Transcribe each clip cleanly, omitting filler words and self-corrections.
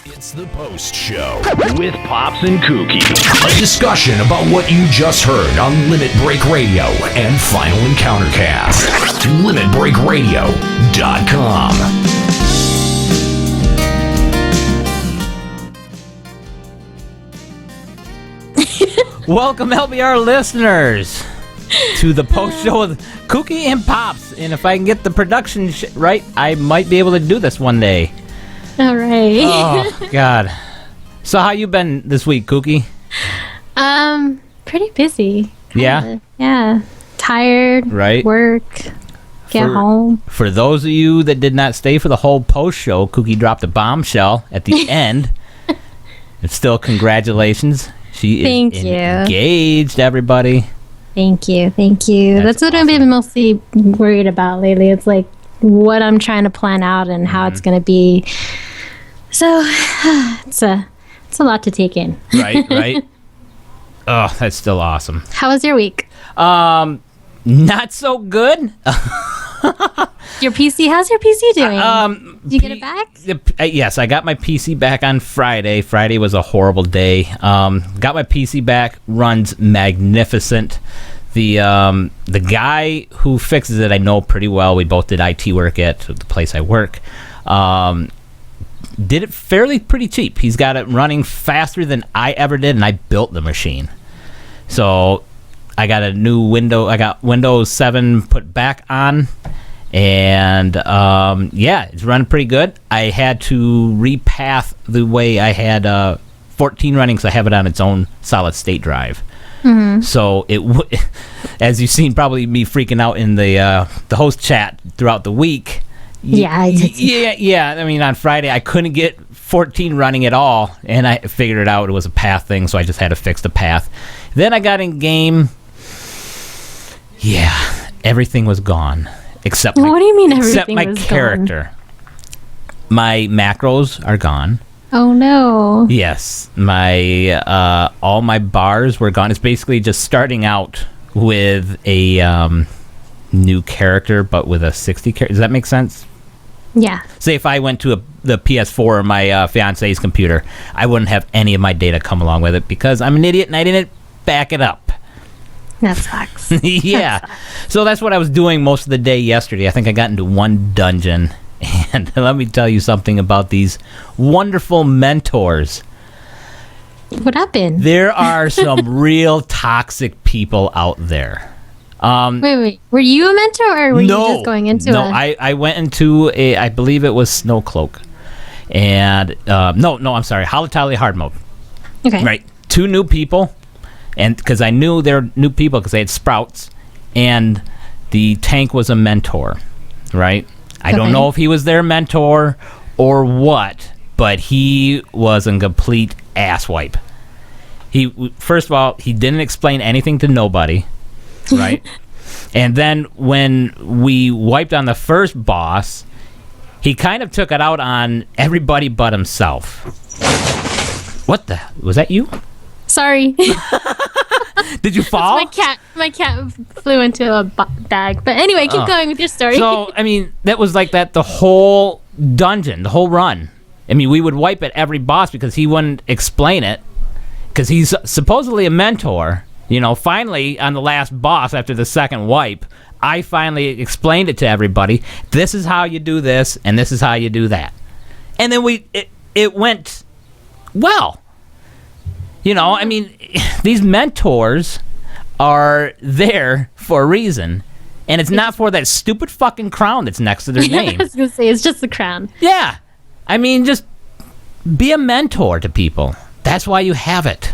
It's the Post Show with Pops and Kooky. A discussion about what you just heard on Limit Break Radio and Final Encounter Cast. LimitBreakRadio.com. Welcome, LBR listeners, to the Post Show with Kooky and Pops. And if I can get the production right, I might be able to do this one day. All right. Oh, God. So how you been this week, Kooky? Pretty busy. Yeah? Yeah. Tired. Right. Work. Get home. For those of you that did not stay for the whole Post Show, Kooky dropped a bombshell at the end. And still, congratulations. She is engaged, everybody. Thank you. That's what I've been mostly worried about lately. It's like what I'm trying to plan out and how it's going to be. So it's a lot to take in. Right. Oh, that's still awesome. How was your week? Not so good. Your PC, how's your PC doing? Did you get it back? Yes, I got my PC back on Friday. Friday was a horrible day. Got my PC back, runs magnificent. The guy who fixes it I know pretty well. We both did IT work at the place I work. Did it fairly pretty cheap. He's got it running faster than I ever did, and I built the machine. So I got a new window. I got Windows 7 put back on, and it's running pretty good. I had to repath the way I had 14 running, because I have it on its own solid state drive. Mm-hmm. So as you've seen, probably me freaking out in the host chat throughout the week. Yeah, I did. Yeah. I mean, on Friday I couldn't get 14 running at all, and I figured it out. It was a path thing, so I just had to fix the path. Then I got in game. Yeah, everything was gone except what do you mean everything except my was character. Gone? My macros are gone. Oh no. Yes, my all my bars were gone. It's basically just starting out with a new character, but with a 60 character. Does that make sense? Yeah. Say if I went to the PS4 or my fiance's computer, I wouldn't have any of my data come along with it because I'm an idiot and I didn't back it up. That sucks. Yeah. That sucks. So that's what I was doing most of the day yesterday. I think I got into one dungeon. And let me tell you something about these wonderful mentors. What happened? There are some real toxic people out there. Wait. Were you a mentor, or were you just going into No, I went into I believe it was Snowcloak. And, I'm sorry, Halatali Hard Mode. Okay. Right. 2 new people. And because I knew they were new people because they had sprouts. And the tank was a mentor. Right? I don't know if he was their mentor or what, but he was a complete asswipe. First of all, he didn't explain anything to nobody, right? And then when we wiped on the first boss, he kind of took it out on everybody but himself. What the? Was that you? Sorry. Did you fall? My cat flew into a bag. But anyway, keep going with your story. So, I mean, that was like that the whole dungeon, the whole run. I mean, we would wipe at every boss because he wouldn't explain it. Because he's supposedly a mentor. You know, finally, on the last boss, after the second wipe, I finally explained it to everybody. This is how you do this, and this is how you do that. And then it went well. You know, I mean, these mentors are there for a reason, and it's not for that stupid fucking crown that's next to their name. I was going to say, it's just the crown. Yeah. I mean, just be a mentor to people. That's why you have it.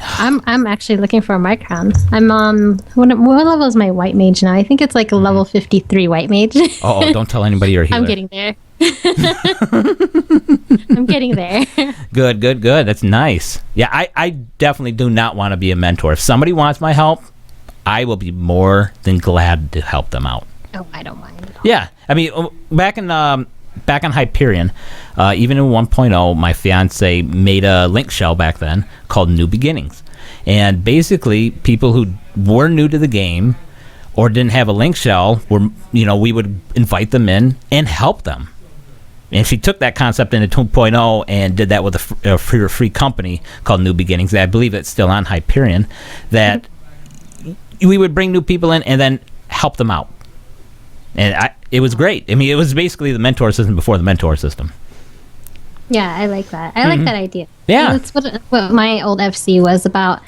I'm actually looking for my crown. I'm on, what level is my white mage now? I think it's like a level 53 white mage. Oh, don't tell anybody you're a healer. I'm getting there. I'm getting there. Good. That's nice. Yeah, I definitely do not want to be a mentor. If somebody wants my help, I will be more than glad to help them out. Oh, I don't mind at all. Yeah, I mean, back on Hyperion, even in 1.0, my fiance made a link shell back then called New Beginnings. And basically, people who were new to the game or didn't have a link shell, we would invite them in and help them. And she took that concept into 2.0 and did that with a free company called New Beginnings. I believe it's still on Hyperion. That we would bring new people in and then help them out. And it was great. I mean, it was basically the mentor system before the mentor system. Yeah, I like that. I like that idea. Yeah. That's what my old FC was about.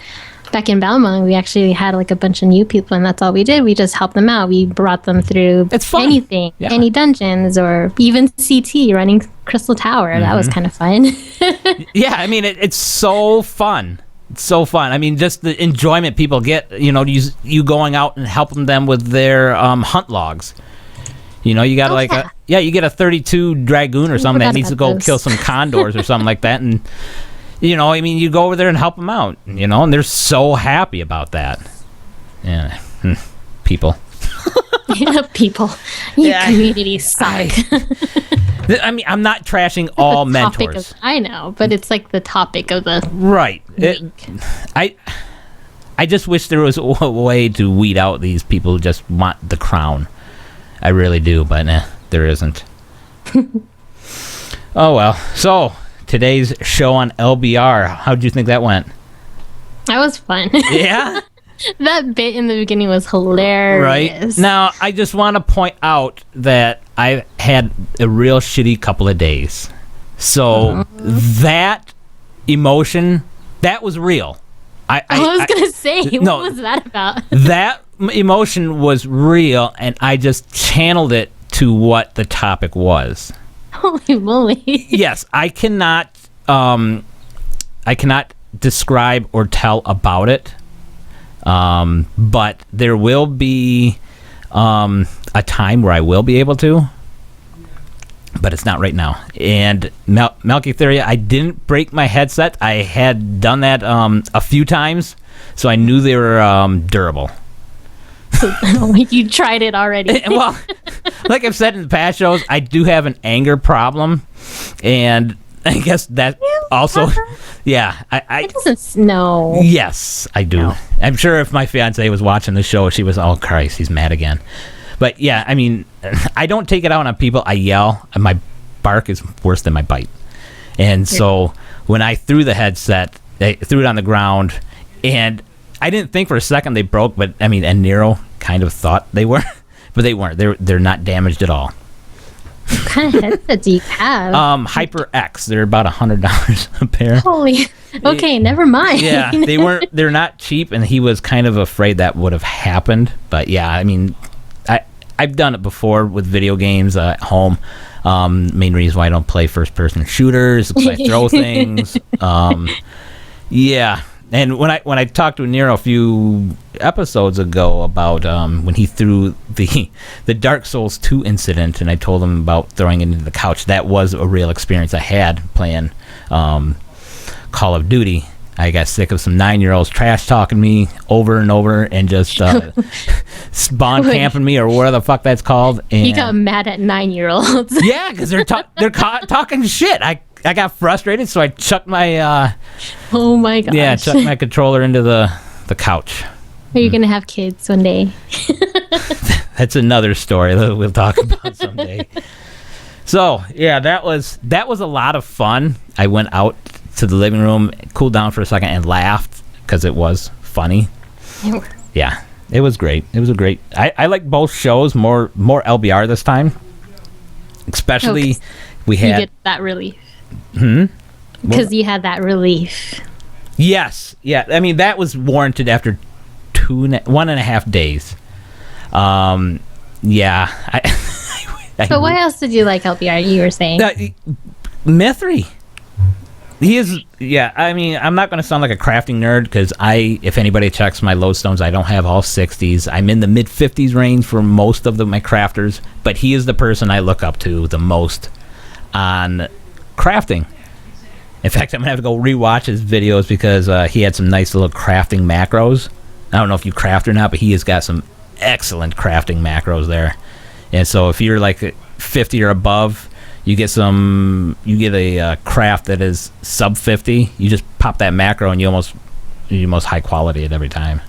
Back in Belmont, we actually had like a bunch of new people, and that's all we did. We just helped them out. We brought them through anything, any dungeons, or even CT running Crystal Tower. That was kind of fun. Yeah, I mean, it's so fun. It's so fun. I mean, just the enjoyment people get, you going out and helping them with their hunt logs. You got you get a 32 Dragoon or something that needs to go kill some condors or something like that, and you go over there and help them out, and they're so happy about that. Yeah, people. People. Communities suck. I mean, I'm not trashing all mentors. I know, but it's like the topic of the right. I just wish there was a way to weed out these people who just want the crown. I really do, but there isn't. Oh well. So today's show on LBR. How'd you think that went? That was fun. Yeah. That bit in the beginning was hilarious. Right. Now, I just want to point out that I had a real shitty couple of days. So that emotion, that was real. I was going to say, what was that about? That emotion was real, and I just channeled it to what the topic was. Holy moly. Yes, I cannot describe or tell about it. But there will be a time where I will be able to, but it's not right now. And Malkytheria, I didn't break my headset. I had done that a few times, so I knew they were durable. You tried it already. Well, like I've said in the past shows, I do have an anger problem, and I guess that also, yeah. It doesn't know. Yes, I do. No. I'm sure if my fiance was watching the show, she was, oh, Christ, he's mad again. But yeah, I mean, I don't take it out on people. I yell, and my bark is worse than my bite. And so when I threw the headset, I threw it on the ground, and I didn't think for a second they broke, but I mean, and Nero kind of thought they were, but they weren't. They're not damaged at all. What kind of headset do you have? HyperX. They're about $100 a pair. Holy. Okay, never mind. Yeah, they're not cheap, and he was kind of afraid that would have happened. But yeah, I mean, I've done it before with video games at home. Main reason why I don't play first-person shooters because I throw things. Yeah. And when I talked to Nero a few episodes ago about when he threw the Dark Souls 2 incident, and I told him about throwing it into the couch, that was a real experience I had playing Call of Duty. I got sick of some 9-year-olds trash talking me over and over and just spawn camping me or whatever the fuck that's called. And you got mad at 9-year-olds. Yeah, because they're talking shit. I got frustrated, so I chucked my oh my gosh. Yeah, chucked my controller into the couch. Are you gonna have kids one day? That's another story that we'll talk about someday. So yeah, that was a lot of fun. I went out to the living room, cooled down for a second, and laughed because it was funny. Yeah, it was great. It was a great. I like both shows more LBR this time, especially we had you get that relief. Because you had that relief. Yes, yeah. I mean that was warranted after 1.5 days. Yeah. But what else did you like LBR? You were saying Mithri. He is. Yeah. I mean, I'm not going to sound like a crafting nerd because if anybody checks my lodestones, I don't have all 60s. I'm in the mid 50s range for most of my crafters, but he is the person I look up to the most on crafting. In fact, I'm gonna have to go rewatch his videos because he had some nice little crafting macros. I don't know if you craft or not, but he has got some excellent crafting macros there. And so if you're like 50 or above, you get a craft that is sub 50. You just pop that macro and you almost high quality it every time.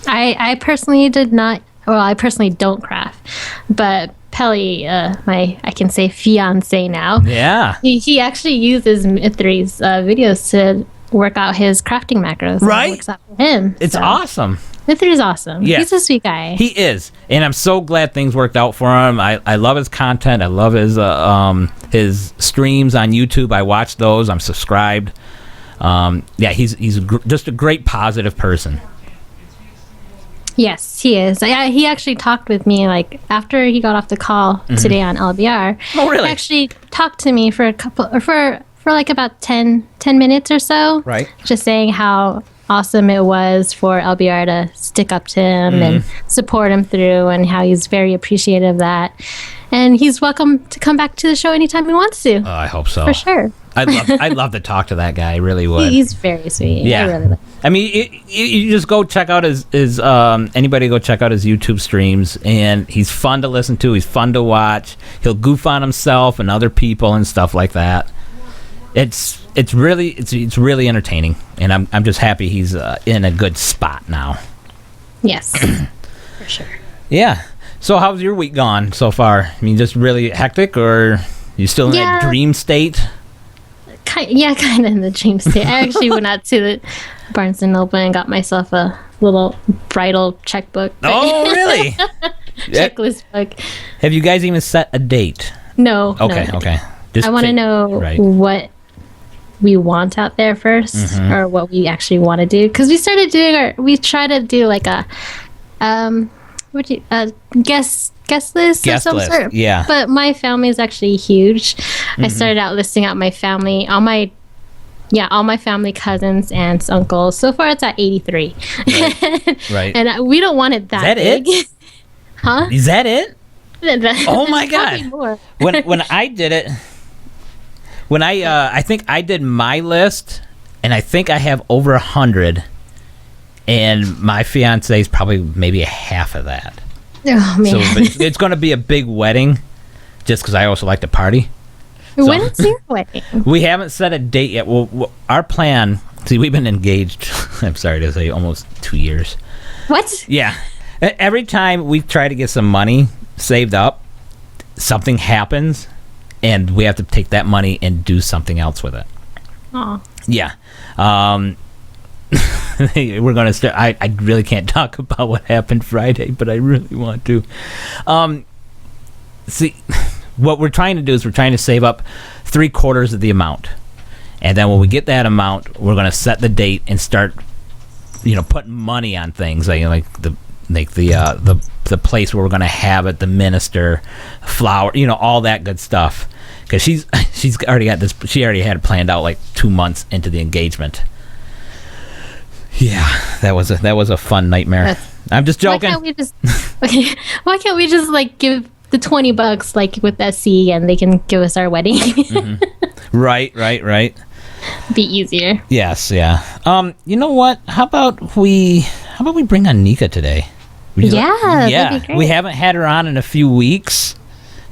I personally did not. Well, I personally don't craft, but Pelly, I can say fiance now. Yeah. He actually uses Mithri's videos to work out his crafting macros. Right? It works out for him. It's awesome. Mithri's awesome. Yeah. He's a sweet guy. He is, and I'm so glad things worked out for him. I love his content. I love his streams on YouTube. I watch those. I'm subscribed. He's just a great positive person. Yes, he is. He actually talked with me like after he got off the call today on LBR. Oh, really? He actually talked to me for like about 10 minutes or so. Right. Just saying how awesome it was for LBR to stick up to him and support him through, and how he's very appreciative of that. And he's welcome to come back to the show anytime he wants to. Oh, I hope so. For sure. I'd love to talk to that guy. I really would. He's very sweet. Yeah. I really like him. I mean, you just go check out his anybody go check out his YouTube streams, and he's fun to listen to. He's fun to watch. He'll goof on himself and other people and stuff like that. It's really entertaining, and I'm just happy he's in a good spot now. Yes, for sure. Yeah. So how's your week gone so far? I mean, just really hectic, or you still in that dream state? Kind of in the dream state. I actually went out to the Barnes & Noble and got myself a little bridal checkbook. Oh, really? Checklist book. Have you guys even set a date? No. Okay, no. okay. I want to know what we want out there first, or what we actually want to do. Because we try to do like a guest list of some sort. Yeah. But my family is actually huge. I started out listing out my family, all my family, cousins, aunts, uncles. So far, it's at 83. Right. And we don't want it that big. Is that it? Huh? Is that it? Oh my God. God. When I did it, I think I did my list, and I think I have over 100, and my fiance is probably maybe a half of that. Oh, man. So it's going to be a big wedding, just because I also like to party. When is your wedding? We haven't set a date yet. Well, our plan, we've been engaged, I'm sorry to say, almost 2 years. What? Yeah. Every time we try to get some money saved up, something happens, and we have to take that money and do something else with it. Aw. Yeah. We're going to start. I really can't talk about what happened Friday, but I really want to. See, what we're trying to do is we're trying to save up 3/4 of the amount. And then when we get that amount, we're going to set the date and start, putting money on things like the place where we're going to have it, the minister, flower, all that good stuff. Because she's already got this. She already had it planned out like 2 months into the engagement. Yeah, that was a fun nightmare. I'm just joking. Why can't we just like give the $20 like with SC, and they can give us our wedding? Right. Be easier. Yes, yeah. You know what? How about we bring on Nika today? That'd be great. We haven't had her on in a few weeks,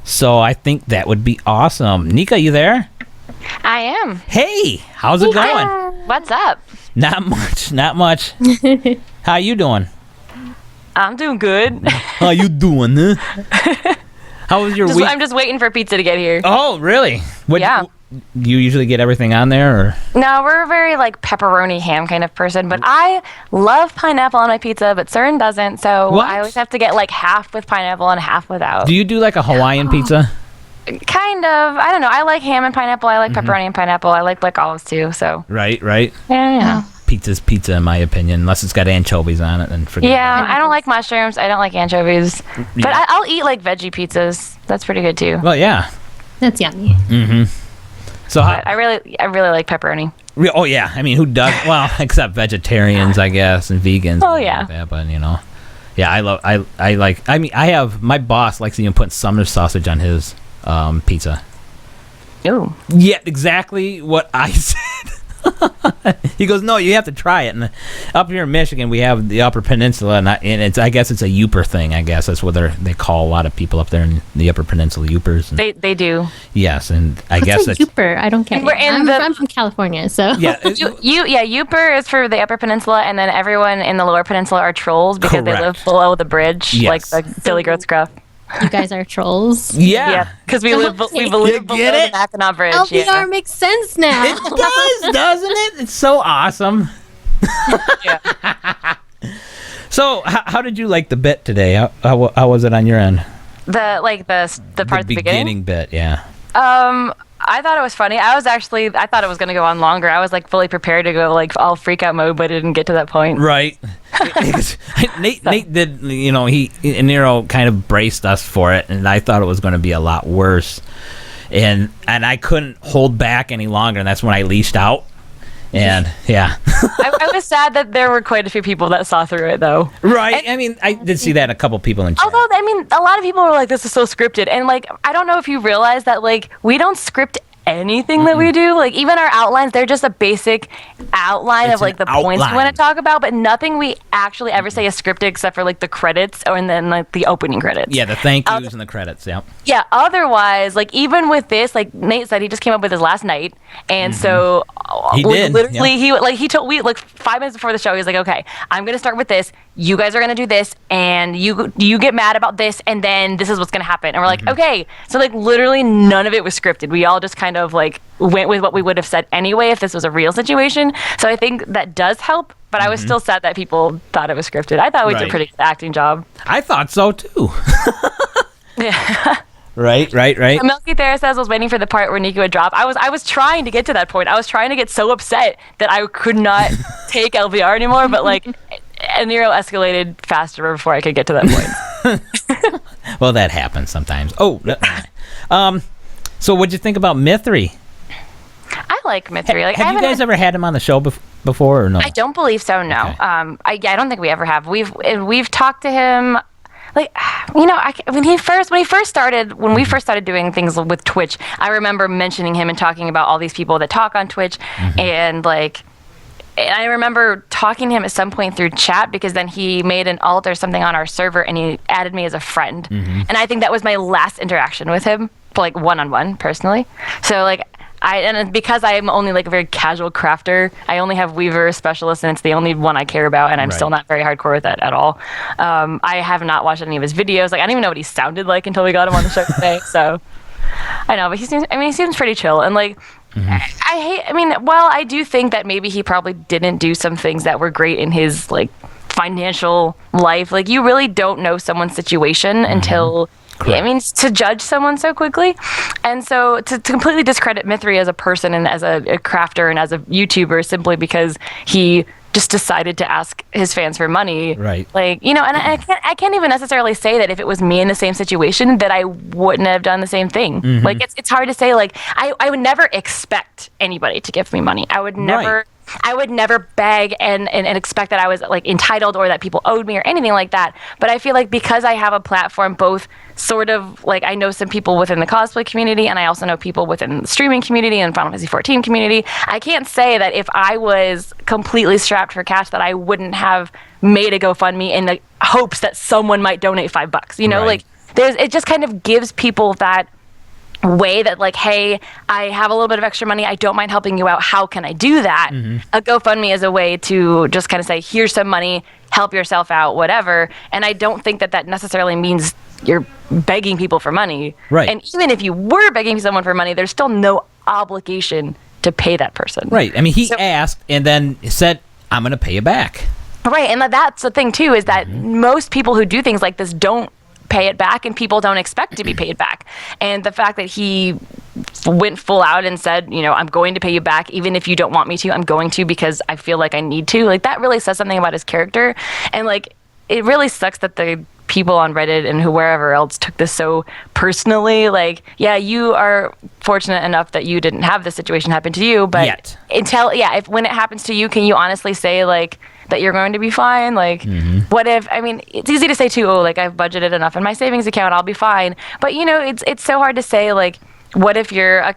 so I think that would be awesome. Nika, you there? I am. Hey, how's it going? What's up? Not much. How you doing? I'm doing good. How you doing, huh? How was your week? I'm just waiting for pizza to get here. Oh, really? Yeah. You usually get everything on there, or? No, we're a very like pepperoni ham kind of person, but I love pineapple on my pizza, but Cern doesn't, so What? I always have to get like half with pineapple and half without. Do you do like a Hawaiian pizza? Kind of. I don't know. I like ham and pineapple. I like pepperoni and pineapple. I like black olives too, so. Right. Yeah. Pizza's pizza, in my opinion, unless it's got anchovies on it, then forget about Yeah, I don't like mushrooms. I don't like anchovies. But I'll eat like veggie pizzas. That's pretty good too. it. Well, yeah. That's yummy. But I really like pepperoni. Oh, yeah. I mean, who does? Well, except vegetarians, I guess, and vegans. Oh, and yeah. like that, but, yeah, I have, my boss likes even putting summer sausage on his pizza. Ooh. Yeah, exactly what I said. He goes, no, you have to try it. And up here in Michigan, we have the Upper Peninsula, and it's I guess it's a Yooper thing. I guess that's what they call a lot of people up there in the Upper Peninsula, Yoopers. And They do. yes, and I What's guess a it's Yooper? I don't get We're it. in I'm from California, so. yeah. Yooper is for the Upper Peninsula, and then everyone in the Lower Peninsula are trolls because they live Correct. below the bridge, Yes. like the Billy Goat Scruff. You guys are trolls. Yeah. because we live You below get the it? Mackinac Bridge. LBR Yeah. makes sense now. It does, doesn't it? It's so awesome. Yeah. So, how did you like the bit today? How was it on your end? The part at the beginning. Bit, yeah. I thought it was funny. I thought it was going to go on longer. I was like fully prepared to go like all freak out mode, but it didn't get to that point. Right. Nate did, Nero kind of braced us for it, and I thought it was going to be a lot worse. And I couldn't hold back any longer, and that's when I leashed out. And yeah. I was sad that there were quite a few people that saw through it though. Right. I mean, I did see that in a couple people in chat. Although, I mean, a lot of people were like, this is so scripted. And, like, I don't know if you realize that, like, we don't script anything that we do. Like, even our outlines, they're just a basic outline It's of, like, an the points we outline. want to talk about. But nothing we actually ever say is scripted except for, like, the credits and then, like, the opening credits. Yeah, the thank yous and the credits, yeah. Yeah, otherwise, like, even with this, like, Nate said he just came up with his last night. And so, He did, literally, he told, 5 minutes before the show, he was like, okay, I'm going to start with this. You guys are going to do this. And you get mad about this. And then this is what's going to happen. And we're like, okay. So, like, literally none of it was scripted. We all just kind of, like, went with what we would have said anyway if this was a real situation. So I think that does help. But I was still sad that people thought it was scripted. I thought we did a pretty good acting job. I thought so, too. Yeah. Right. Milky Thera says I was waiting for the part where Nico would drop. I was trying to get to that point. I was trying to get so upset that I could not take LBR anymore, but like Nero escalated faster before I could get to that point. Well, that happens sometimes. Oh, so what'd you think about Mithri? I like Mithri. Like, Have you guys ever had him on the show before or no? I don't believe so. No. Okay. I don't think we ever have. We've talked to him. Like, you know, when we first started doing things with Twitch, I remember mentioning him and talking about all these people that talk on Twitch, and like, I remember talking to him at some point through chat because then he made an alt or something on our server and he added me as a friend, and I think that was my last interaction with him, like one-on-one personally. So like. Because I'm only like a very casual crafter, I only have Weaver Specialist, and it's the only one I care about, and I'm still not very hardcore with that at all. I have not watched any of his videos. Like, I didn't even know what he sounded like until we got him on the show today. So I know, but he seems pretty chill. And like, I do think that maybe he probably didn't do some things that were great in his like financial life. Like, you really don't know someone's situation until. Yeah, I mean, to judge someone so quickly. And so to completely discredit Mithri as a person and as a crafter and as a YouTuber simply because he just decided to ask his fans for money. Right. Like, you know, and I can't even necessarily say that if it was me in the same situation that I wouldn't have done the same thing. Like, it's hard to say. Like, I would never expect anybody to give me money. I would never... Right. I would never beg and expect that I was like entitled or that people owed me or anything like that. But I feel like because I have a platform, both sort of like I know some people within the cosplay community and I also know people within the streaming community and Final Fantasy 14 community. I can't say that if I was completely strapped for cash that I wouldn't have made a GoFundMe in the hopes that someone might donate $5. You know, like it just kind of gives people that way that like, hey, I have a little bit of extra money, I don't mind helping you out, how can I do that? A GoFundMe is a way to just kind of say, here's some money, help yourself out, whatever. And I don't think that necessarily means you're begging people for money. Right. And even if you were begging someone for money, there's still no obligation to pay that person. Right. I mean, he asked and then said, I'm going to pay you back. Right. And that's the thing too, is that most people who do things like this don't pay it back, and people don't expect to be paid back. And the fact that he went full out and said, you know, I'm going to pay you back even if you don't want me to, I'm going to because I feel like I need to, like, that really says something about his character. And like, it really sucks that the people on Reddit and wherever else took this so personally. Like, yeah, you are fortunate enough that you didn't have this situation happen to you, but if when it happens to you, can you honestly say like that you're going to be fine? Like, what if, I mean, it's easy to say too, oh, like I've budgeted enough in my savings account, I'll be fine. But you know, it's so hard to say, like, what if your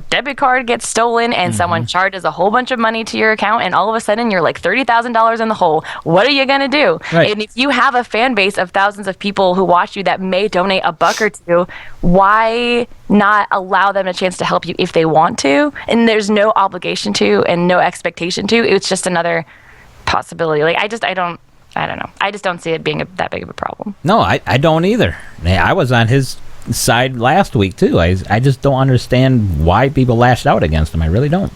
debit card gets stolen and someone charges a whole bunch of money to your account and all of a sudden you're like $30,000 in the hole? What are you going to do? Right. And if you have a fan base of thousands of people who watch you that may donate $1 or $2, why not allow them a chance to help you if they want to? And there's no obligation to and no expectation to. It's just another possibility. Like, I I don't know. I just don't see it being that big of a problem. No, I don't either. I was on his side last week too. I just don't understand why people lashed out against him. I really don't.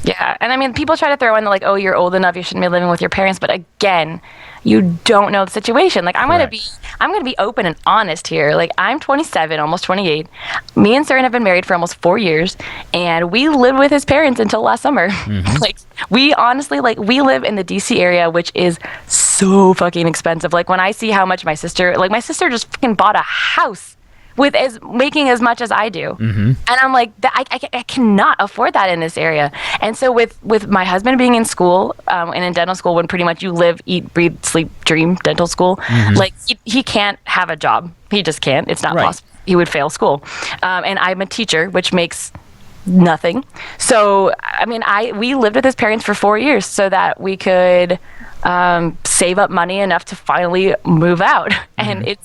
Yeah, and I mean, people try to throw in like, oh, you're old enough, you shouldn't be living with your parents. But again, you don't know the situation. Like, I'm gonna be open and honest here. Like, I'm 27, almost 28. Me and Saren have been married for almost 4 years, and we lived with his parents until last summer. Like, we honestly, like, we live in the DC area, which is so fucking expensive. Like, when I see how much my sister just fucking bought a house with making as much as I do, and I'm like, I cannot afford that in this area. And so with my husband being in school, and in dental school, when pretty much you live, eat, breathe, sleep, dream dental school, like he can't have a job. He just can't. It's not possible. He would fail school. And I'm a teacher, which makes nothing. So I mean, we lived with his parents for 4 years so that we could save up money enough to finally move out. And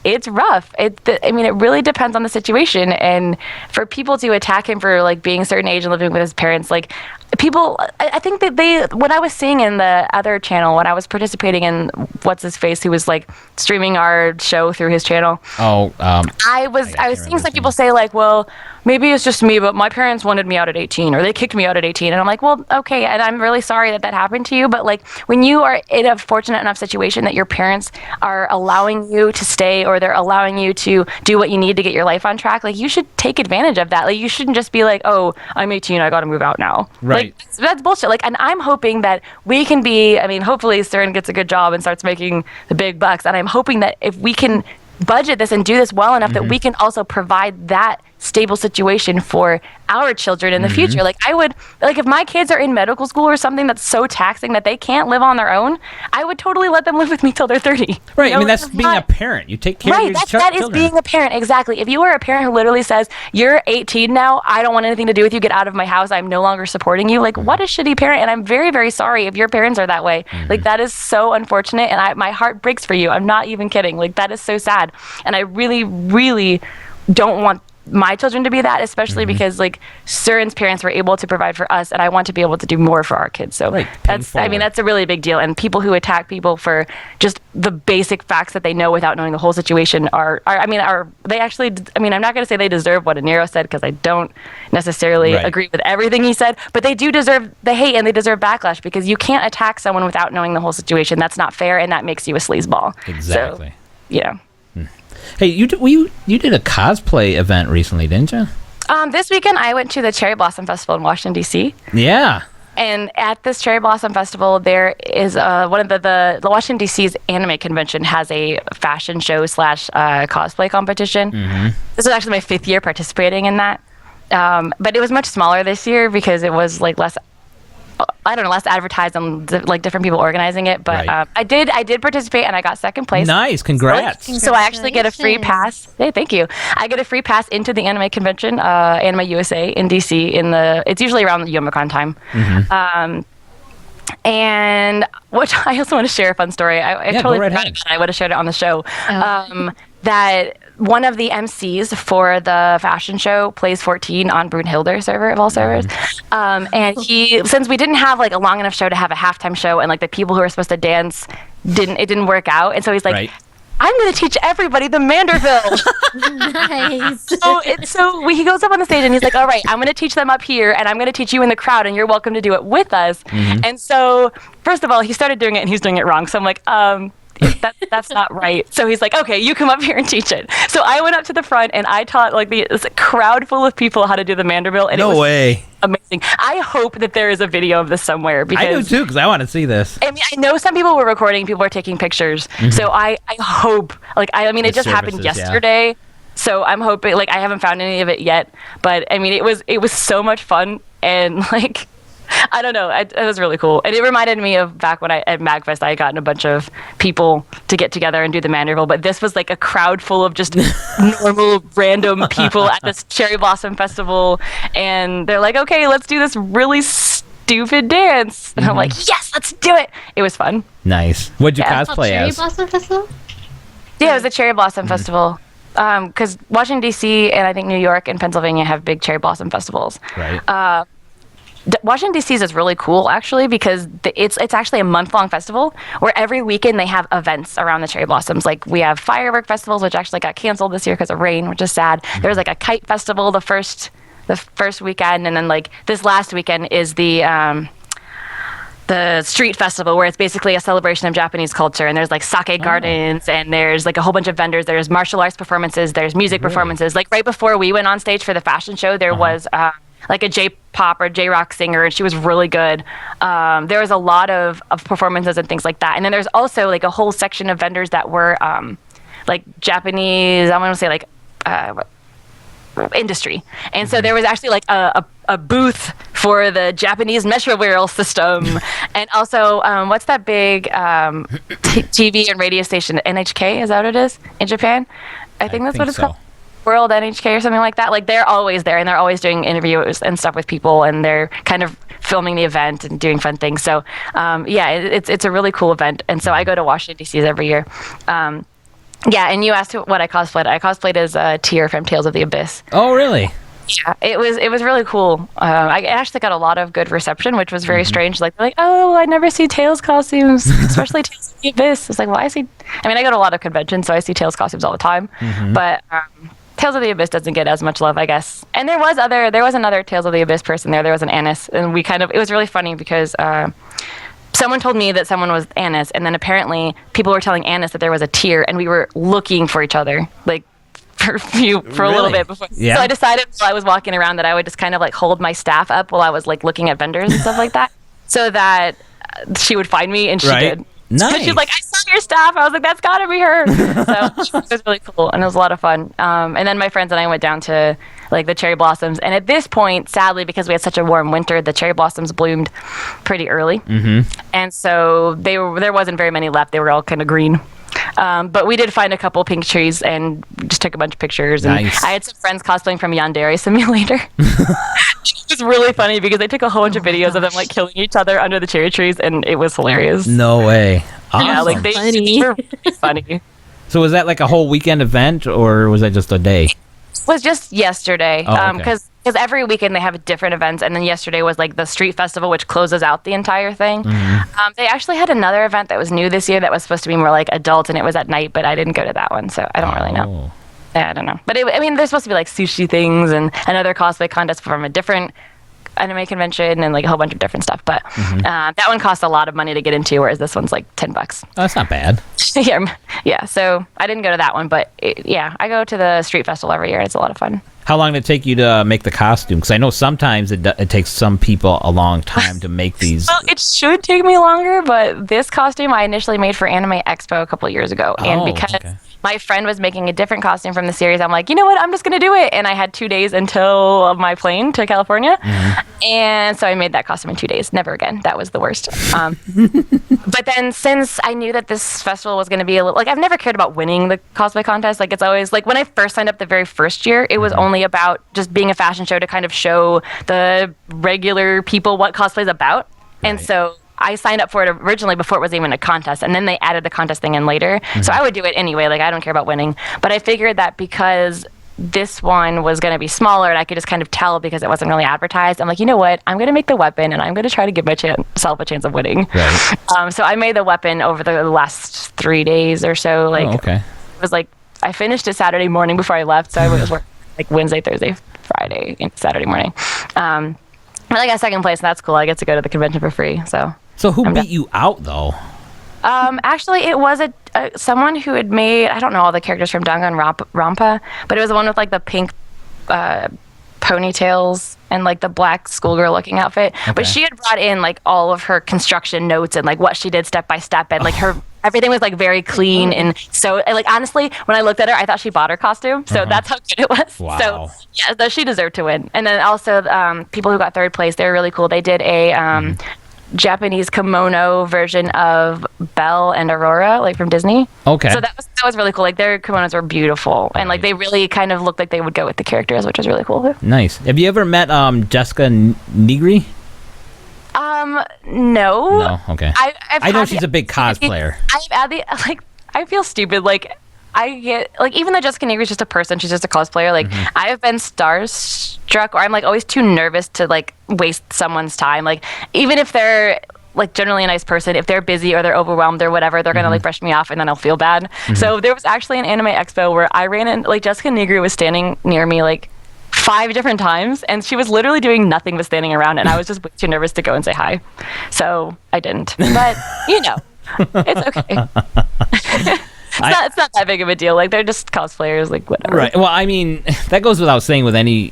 it's rough. I mean, it really depends on the situation. And for people to attack him for like being a certain age and living with his parents, like people, I think that what I was seeing in the other channel, when I was participating in What's His Face, who was like streaming our show through his channel. I was seeing some people say like, well, maybe it's just me, but my parents wanted me out at 18, or they kicked me out at 18. And I'm like, well, okay. And I'm really sorry that happened to you. But like, when you are in a fortunate enough situation that your parents are allowing you to stay, or they're allowing you to do what you need to get your life on track, like, you should take advantage of that. Like, you shouldn't just be like, oh, I'm 18, I got to move out now. Right. Like, that's bullshit. Like, and I'm hoping that we can be, I mean, hopefully Stern gets a good job and starts making the big bucks. And I'm hoping that if we can budget this and do this well enough, that we can also provide that stable situation for our children in the future. Like, I would, like, if my kids are in medical school or something that's so taxing that they can't live on their own, I would totally let them live with me till they're 30. Right. You know, I mean, that's being a parent. You take care of your children. That is being a parent. Exactly. If you are a parent who literally says, you're 18 now, I don't want anything to do with you, get out of my house, I'm no longer supporting you. Like, what a shitty parent. And I'm very, very sorry if your parents are that way. Like, that is so unfortunate. And my heart breaks for you. I'm not even kidding. Like, that is so sad. And I really, really don't want my children to be that, especially because like Surin's parents were able to provide for us, and I want to be able to do more for our kids. So that's a really big deal. And people who attack people for just the basic facts that they know without knowing the whole situation are they actually, I mean, I'm not going to say they deserve what Aniro said, because I don't necessarily agree with everything he said, but they do deserve the hate and they deserve backlash, because you can't attack someone without knowing the whole situation. That's not fair, and that makes you a sleazeball. Exactly. So, yeah. Hey, you did a cosplay event recently, didn't you? This weekend I went to the Cherry Blossom Festival in Washington, D.C. Yeah. And at this Cherry Blossom Festival, there is one of the Washington, D.C.'s anime convention has a fashion show / cosplay competition. This was actually my 5th year participating in that. But it was much smaller this year because it was like less advertised and like different people organizing it. But I did participate, and I got 2nd place. Nice, congrats. So I actually get a free pass. Hey, thank you. I get a free pass into the anime convention, Anime USA in DC. It's usually around the Youmacon time. And which I also want to share a fun story. I totally forgot about it. I would have shared it on the show. That one of the MCs for the fashion show plays 14 on Brunhilde server of all servers. And since we didn't have like a long enough show to have a halftime show, and like the people who were supposed to dance didn't work out. And so he's like, I'm going to teach everybody the Manderville. Nice. So he goes up on the stage and he's like, all right, I'm going to teach them up here, and I'm going to teach you in the crowd, and you're welcome to do it with us. And so first of all, he started doing it and he's doing it wrong. So I'm like, that's not right. So he's like, okay, you come up here and teach it. So I went up to the front and I taught like this crowd full of people how to do the Manderville. And no way. Amazing. I hope that there is a video of this somewhere, because I do too, because I want to see this. I mean, I know some people were recording, people were taking pictures. So I hope, like, I mean, it just happened yesterday. Yeah. So I'm hoping, like, I haven't found any of it yet, but I mean, it was so much fun, and like, I don't know, it was really cool. And it reminded me of back when at MagFest, I had gotten a bunch of people to get together and do the Manderville, but this was like a crowd full of just normal, random people at this Cherry Blossom Festival, and they're like, okay, let's do this really stupid dance. And I'm like, yes, let's do it. It was fun. Nice. What'd you cosplay Cherry as? Blossom Festival? Yeah, it was a Cherry Blossom Festival. Because Washington, D.C. and I think New York and Pennsylvania have big cherry blossom festivals. Right. Washington D.C. is really cool actually because it's actually a month-long festival where every weekend they have events around the cherry blossoms. Like we have firework festivals, which actually got canceled this year because of rain, which is sad. There's like a kite festival the first weekend, and then like this last weekend is the street festival where it's basically a celebration of Japanese culture, and there's like sake gardens, and there's like a whole bunch of vendors. There's martial arts performances, there's music performances. Like right before we went on stage for the fashion show, there was like a J-pop or J-rock singer, and she was really good. There was a lot of performances and things like that. And then there's also like a whole section of vendors that were like Japanese, I'm going to say like industry. And so there was actually like a booth for the Japanese metro rail system. And also, what's that big TV and radio station? NHK, is that what it is in Japan? I think that's what it's called. World NHK or something like that. Like they're always there, and they're always doing interviews and stuff with people, and they're kind of filming the event and doing fun things. So it's a really cool event. And so I go to Washington D.C. every year. Yeah, and you asked what I cosplayed. I cosplayed as Tyr from Tales of the Abyss. Oh, really? Yeah, it was really cool. I actually got a lot of good reception, which was very strange. Like, they're like, oh, I never see Tales costumes, especially Tales of the Abyss. It's like, well, I go to a lot of conventions, so I see Tales costumes all the time. But Tales of the Abyss doesn't get as much love, I guess. And there was another Tales of the Abyss person there. There was an Annis, and it was really funny because someone told me that someone was Annis, and then apparently people were telling Annis that there was a Tyr, and we were looking for each other, like for a little bit before. Yeah. So I decided while I was walking around that I would just kind of like hold my staff up while I was like looking at vendors and stuff like that, so that she would find me, and she did. Nice. So she's like, I saw your staff. I was like, that's gotta be her. So it was really cool, and it was a lot of fun. And then my friends and I went down to like the cherry blossoms, and at this point, sadly, because we had such a warm winter, the cherry blossoms bloomed pretty early, and so there wasn't very many left. They were all kind of green. But we did find a couple pink trees and just took a bunch of pictures. And nice. I had some friends cosplaying from Yandere Simulator. It was really funny because they took a whole bunch of videos of them like killing each other under the cherry trees, and it was hilarious. No way. Awesome. Yeah, like they were really funny. So was that like a whole weekend event, or was that just a day? It was just yesterday. Oh, okay. Because every weekend they have different events, and then yesterday was like the street festival, which closes out the entire thing. They actually had another event that was new this year that was supposed to be more like adult, and it was at night, but I didn't go to that one, so I don't really know. Yeah, I don't know. But there's supposed to be like sushi things and another cosplay contest from a different anime convention and like a whole bunch of different stuff. But that one cost a lot of money to get into, whereas this one's like $10. Oh, that's not bad. Yeah. So I didn't go to that one, but I go to the street festival every year. It's a lot of fun. How long did it take you to make the costume? Because I know sometimes it takes some people a long time to make these. Well, it should take me longer, but this costume I initially made for Anime Expo a couple of years ago, and because my friend was making a different costume from the series, I'm like, you know what? I'm just going to do it. And I had 2 days until my plane to California. And so I made that costume in 2 days. Never again. That was the worst. But then since I knew that this festival was going to be a little, like, I've never cared about winning the cosplay contest. Like, it's always, like, when I first signed up the very first year, it was only about just being a fashion show to kind of show the regular people what cosplay is about. Right. And so I signed up for it originally before it was even a contest, and then they added the contest thing in later. So I would do it anyway. Like, I don't care about winning. But I figured that because this one was going to be smaller and I could just kind of tell because it wasn't really advertised, I'm like, you know what? I'm going to make the weapon, and I'm going to try to give myself a chance of winning. Right. So I made the weapon over the last 3 days or so. Like, it was like I finished it Saturday morning before I left. So I was working like Wednesday, Thursday, Friday, and Saturday morning. But I got second place, and that's cool. I get to go to the convention for free. So who beat you out, though? Actually, it was someone who had made, I don't know all the characters from Danganronpa, but it was the one with like the pink ponytails and like the black schoolgirl looking outfit. But she had brought in like all of her construction notes and like what she did step by step, and like everything was like very clean. And so, like, honestly, when I looked at her, I thought she bought her costume. So that's how good it was. Wow. So yeah, she deserved to win. And then also people who got third place, they were really cool. They did a Japanese kimono version of Belle and Aurora, like from Disney. Okay. So that was really cool. Like, their kimonos were beautiful, and like they really kind of looked like they would go with the characters, which was really cool. Nice. Have you ever met Jessica Nigri? No. No. Okay. I know she's a big cosplayer. I feel stupid. Like, I get like, even though Jessica Negri is just a person, she's just a cosplayer. Like I have been starstruck, or I'm like always too nervous to like waste someone's time. Like even if they're like generally a nice person, if they're busy or they're overwhelmed or whatever, they're gonna like brush me off and then I'll feel bad. So there was actually an anime expo where I ran in, like Jessica Negri was standing near me like 5 different times, and she was literally doing nothing but standing around, and I was just way too nervous to go and say hi. So I didn't. But you know, it's okay. It's not that big of a deal. Like they're just cosplayers, like whatever. Right. Well, I mean, that goes without saying with any,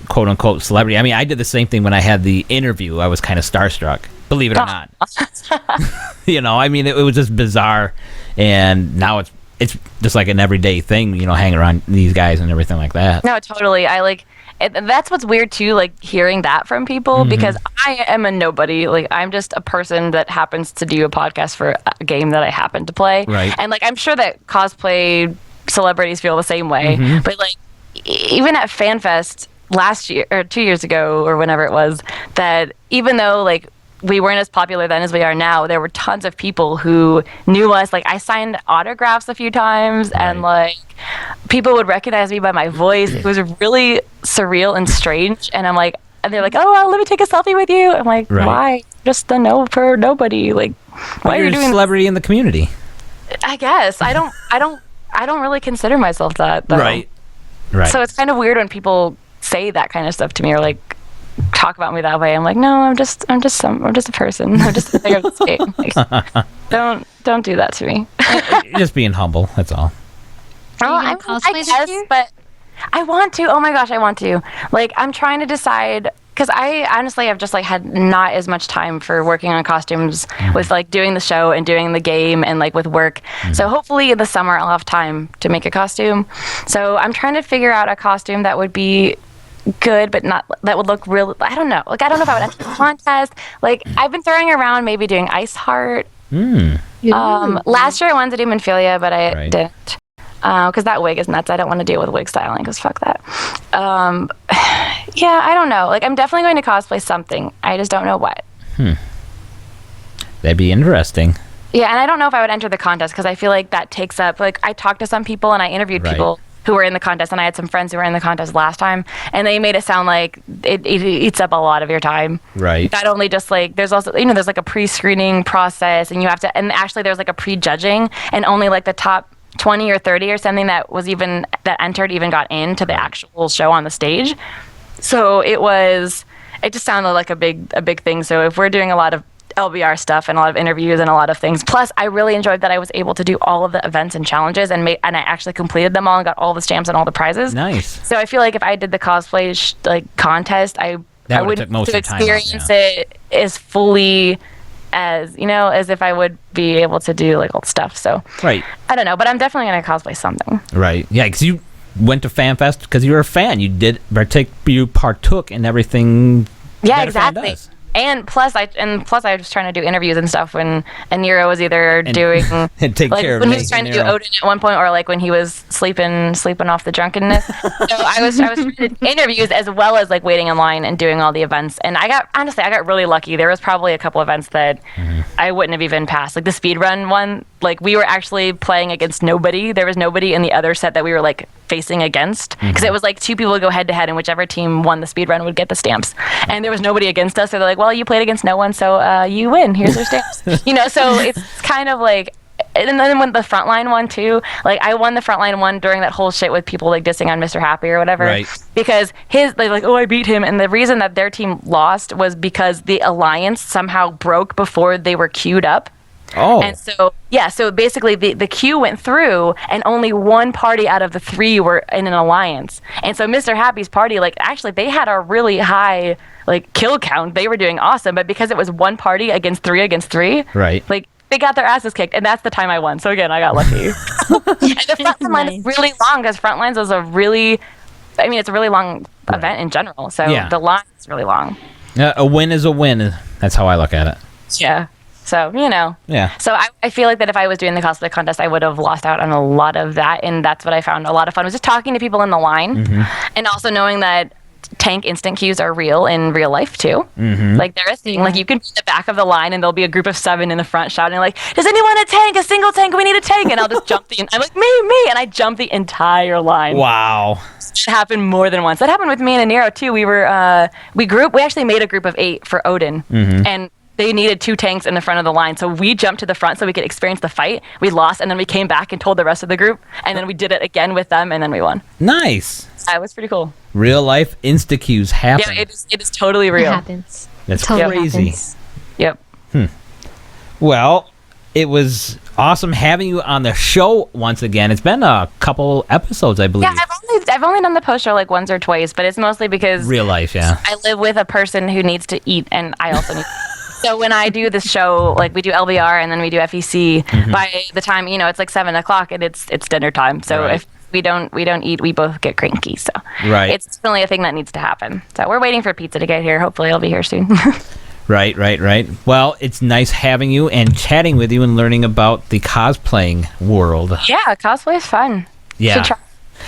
quote unquote celebrity. I mean, I did the same thing when I had the interview. I was kind of starstruck, believe it or not. I mean, it was just bizarre, and now it's just like an everyday thing, hanging around these guys and everything like that. No, totally. That's what's weird too, like hearing that from people, because I am a nobody. Like I'm just a person that happens to do a podcast for a game that I happen to play. Right. And like I'm sure that cosplay celebrities feel the same way. But like even at FanFest last year or 2 years ago or whenever it was, that even though like we weren't as popular then as we are now, there were tons of people who knew us. Like I signed autographs a few times, and like people would recognize me by my voice. It was really surreal and strange. And I'm like, and they're like, oh, well, let me take a selfie with you. I'm like, why? Just a nobody. Like, why are you doing a celebrity in the community? I guess I don't really consider myself that though. Right. So it's kind of weird when people say that kind of stuff to me, or like talk about me that way. I'm like, no, I'm just a person. I'm just a player of this game. Like, don't do that to me. Just being humble. That's all. Are you gonna cosplay this year? But I want to. Oh my gosh, I want to. Like, I'm trying to decide, because I honestly have just like had not as much time for working on costumes with like doing the show and doing the game and like with work. So hopefully in the summer I'll have time to make a costume. So I'm trying to figure out a costume that would be good, but not that would look real. I don't know. Like I don't know if I would enter the contest. Like I've been throwing around maybe doing Ice Heart. Last year I wanted to do Minfilia, but I didn't. Because that wig is nuts. I don't want to deal with wig styling, because fuck that. Yeah, I don't know. Like, I'm definitely going to cosplay something. I just don't know what. That'd be interesting. Yeah, and I don't know if I would enter the contest, because I feel like that takes up... Like, I talked to some people, and I interviewed people who were in the contest, and I had some friends who were in the contest last time, and they made it sound like it eats up a lot of your time. Right. Not only just, like... There's also... there's, like, a pre-screening process, and you have to... And actually, there's, like, a pre-judging, and only, like, the top 20 or 30 or something that entered even got into the actual show on the stage. So it just sounded like a big thing. So if we're doing a lot of LBR stuff and a lot of interviews and a lot of things, plus I really enjoyed that I was able to do all of the events and challenges, and I actually completed them all and got all the stamps and all the prizes. Nice. So I feel like if I did the cosplay contest, I would experience it as fully as if I would be able to do like all the stuff. So I don't know, but I'm definitely gonna cosplay something. Right. Yeah, because you went to FanFest because you were a fan. You partook in everything. Yeah, exactly. And plus I was trying to do interviews and stuff when Nero was either doing and take like care of when he was trying to do Odin at one point, or like when he was sleeping off the drunkenness. So I was trying to do interviews as well as like waiting in line and doing all the events. And I got really lucky. There was probably a couple events that I wouldn't have even passed. Like the speedrun one, like we were actually playing against nobody. There was nobody in the other set that we were like facing against, because it was like 2 people would go head to head, and whichever team won the speedrun would get the stamps. And there was nobody against us, so they're like, well, you played against no one, so you win. Here's your stamps. So it's kind of like... And then when the frontline one too, like I won the frontline one during that whole shit with people like dissing on Mr. Happy or whatever, because I beat him, and the reason that their team lost was because the alliance somehow broke before they were queued up. Oh. And so basically the queue went through, and only one party out of the 3 were in an alliance. And so Mr. Happy's party, like actually they had a really high like kill count. They were doing awesome, but because it was one party against 3 against 3, like they got their asses kicked, and that's the time I won. So again, I got lucky. And the frontline line is really long, because frontlines is it's a really long event in general. So the line is really long. A win is a win. That's how I look at it. Yeah. So, Yeah. So I feel like that if I was doing the cosplay contest, I would have lost out on a lot of that. And that's what I found a lot of fun, was just talking to people in the line. And also knowing that tank instant queues are real in real life too. Like they're a thing. Like you can be in the back of the line and there'll be a group of 7 in the front shouting like, "Does anyone a tank? A single tank? We need a tank!" And I'll just jump I'm like, me, and I jump the entire line. Wow. It happened more than once. That happened with me and Nero too. We actually made a group of 8 for Odin, and they needed 2 tanks in the front of the line. So we jumped to the front so we could experience the fight. We lost, and then we came back and told the rest of the group, and then we did it again with them, and then we won. Nice. It was pretty cool. Real life insta queues happen. Yeah, it is totally It real. happens. That's Totally crazy. happens. Yep. Well, it was awesome having you on the show once again. It's been a couple episodes, I believe. Yeah, I've only done the post show like once or twice, but it's mostly because Real life, yeah. I live with a person who needs to eat, and I also need. So when I do this show, like we do LBR and then we do FEC, by the time it's like 7:00 and it's dinner time. So Right. if we don't eat, we both get cranky. So Right. it's definitely a thing that needs to happen. So we're waiting for pizza to get here. Hopefully it'll be here soon. Right. Well, it's nice having you and chatting with you and learning about the cosplaying world. Yeah, cosplay is fun. Yeah. Should try.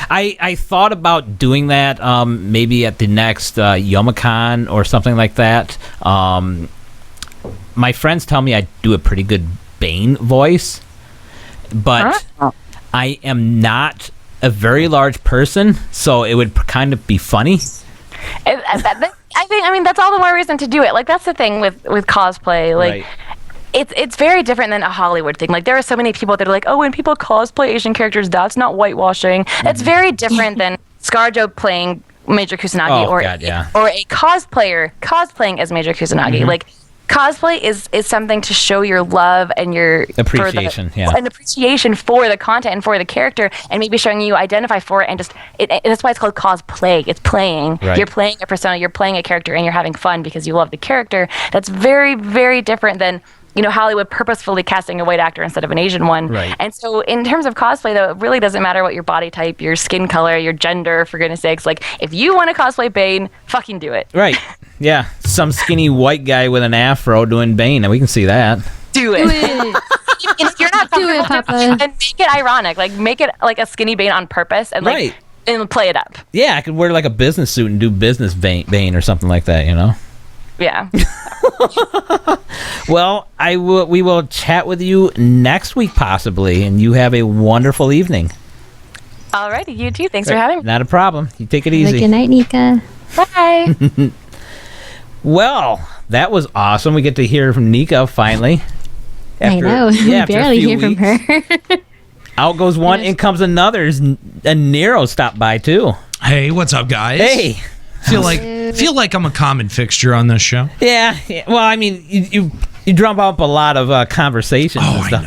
I thought about doing that maybe at the next Yomicon or something like that. My friends tell me I do a pretty good Bane voice, but I am not a very large person, so it would kind of be funny. I mean that's all the more reason to do it. Like that's the thing with cosplay. Like Right. it's very different than a Hollywood thing. Like there are so many people that are like, oh, when people cosplay Asian characters, that's not whitewashing. That's very different than ScarJo playing Major Kusanagi Oh, or God, yeah. or a cosplayer cosplaying as Major Kusanagi. Like cosplay is something to show your love and your Appreciation, yeah. an appreciation for the content and for the character, and maybe showing you identify for it, and just that's why it's called cosplay. It's playing. Right. You're playing a persona, you're playing a character, and you're having fun because you love the character. That's very, very different than Hollywood purposefully casting a white actor instead of an Asian one. Right. And so in terms of cosplay, though, it really doesn't matter what your body type, your skin color, your gender, for goodness sakes. Like, if you want to cosplay Bane, fucking do it. Right. Yeah. Some skinny white guy with an afro doing Bane, and we can see that. Do it. Do it. And if you're not Do it, comfortable Papa. then make it ironic. Like, make it like a skinny Bane on purpose and Right. and play it up. Yeah, I could wear like a business suit and do business Bane or something like that, Yeah. Well, we will chat with you next week possibly, and you have a wonderful evening. Alrighty, you too. Thanks for having me. Not a problem. You take it Have a easy. good night, Nika. Bye. Well, that was awesome. We get to hear from Nika finally. I know. After We a barely few hear from weeks. her. Out goes one, in comes another. And Nero stopped by too. Hey, what's up, guys? Hey. feel like I'm a common fixture on this show. Yeah. Well, I mean, you drum up a lot of conversations and Oh, stuff.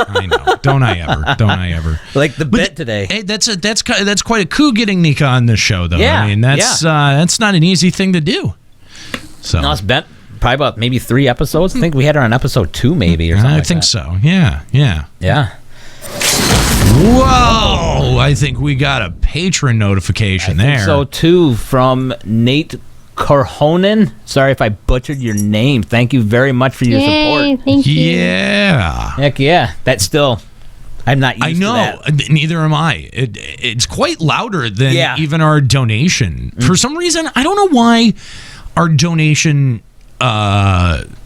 I know. Don't I ever? Like the bit today. Hey, that's quite a coup getting Nika on this show, though. Yeah, I mean, that's not an easy thing to do. So No, it's been probably about maybe 3 episodes. I think we had her on episode 2 maybe or something I like think that. so. Yeah. Yeah. Whoa! I think we got a patron notification there. So too, from Nate Corhonen. Sorry if I butchered your name. Thank you very much for your Yay, support. thank you. Yeah. Heck yeah. That's still, I'm not used I to know. that. Neither am I. It's quite louder than Yeah. even our donation. For some reason, I don't know why our donation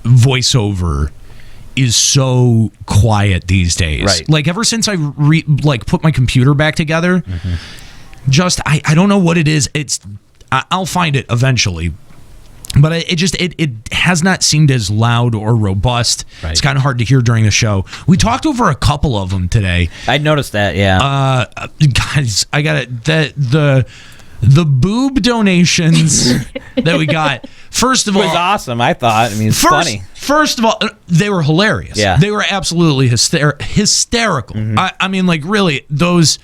voiceover is so quiet these days. Right. Like ever since I put my computer back together, just I don't know what it is. I'll find it eventually. But it has not seemed as loud or robust. Right. It's kind of hard to hear during the show. We talked over a couple of them today. I noticed that, yeah. Guys, I got it. The boob donations that we got. First of it all, was awesome, I thought. I mean, it's funny. First of all, they were hilarious. Yeah. They were absolutely hysterical. I mean, like, really, those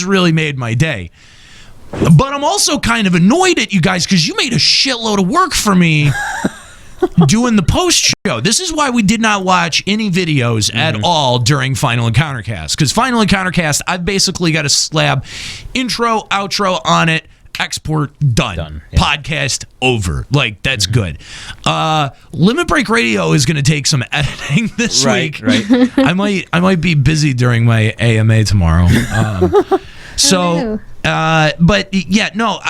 really made my day. But I'm also kind of annoyed at you guys because you made a shitload of work for me doing the post show. This is why we did not watch any videos at all during Final Encounter Cast. Because Final Encounter Cast, I've basically got a slab intro, outro on it, export, done. Yeah. Podcast over. Like, that's good. Limit Break Radio is going to take some editing this week. Right. I might be busy during my AMA tomorrow. So But yeah, no,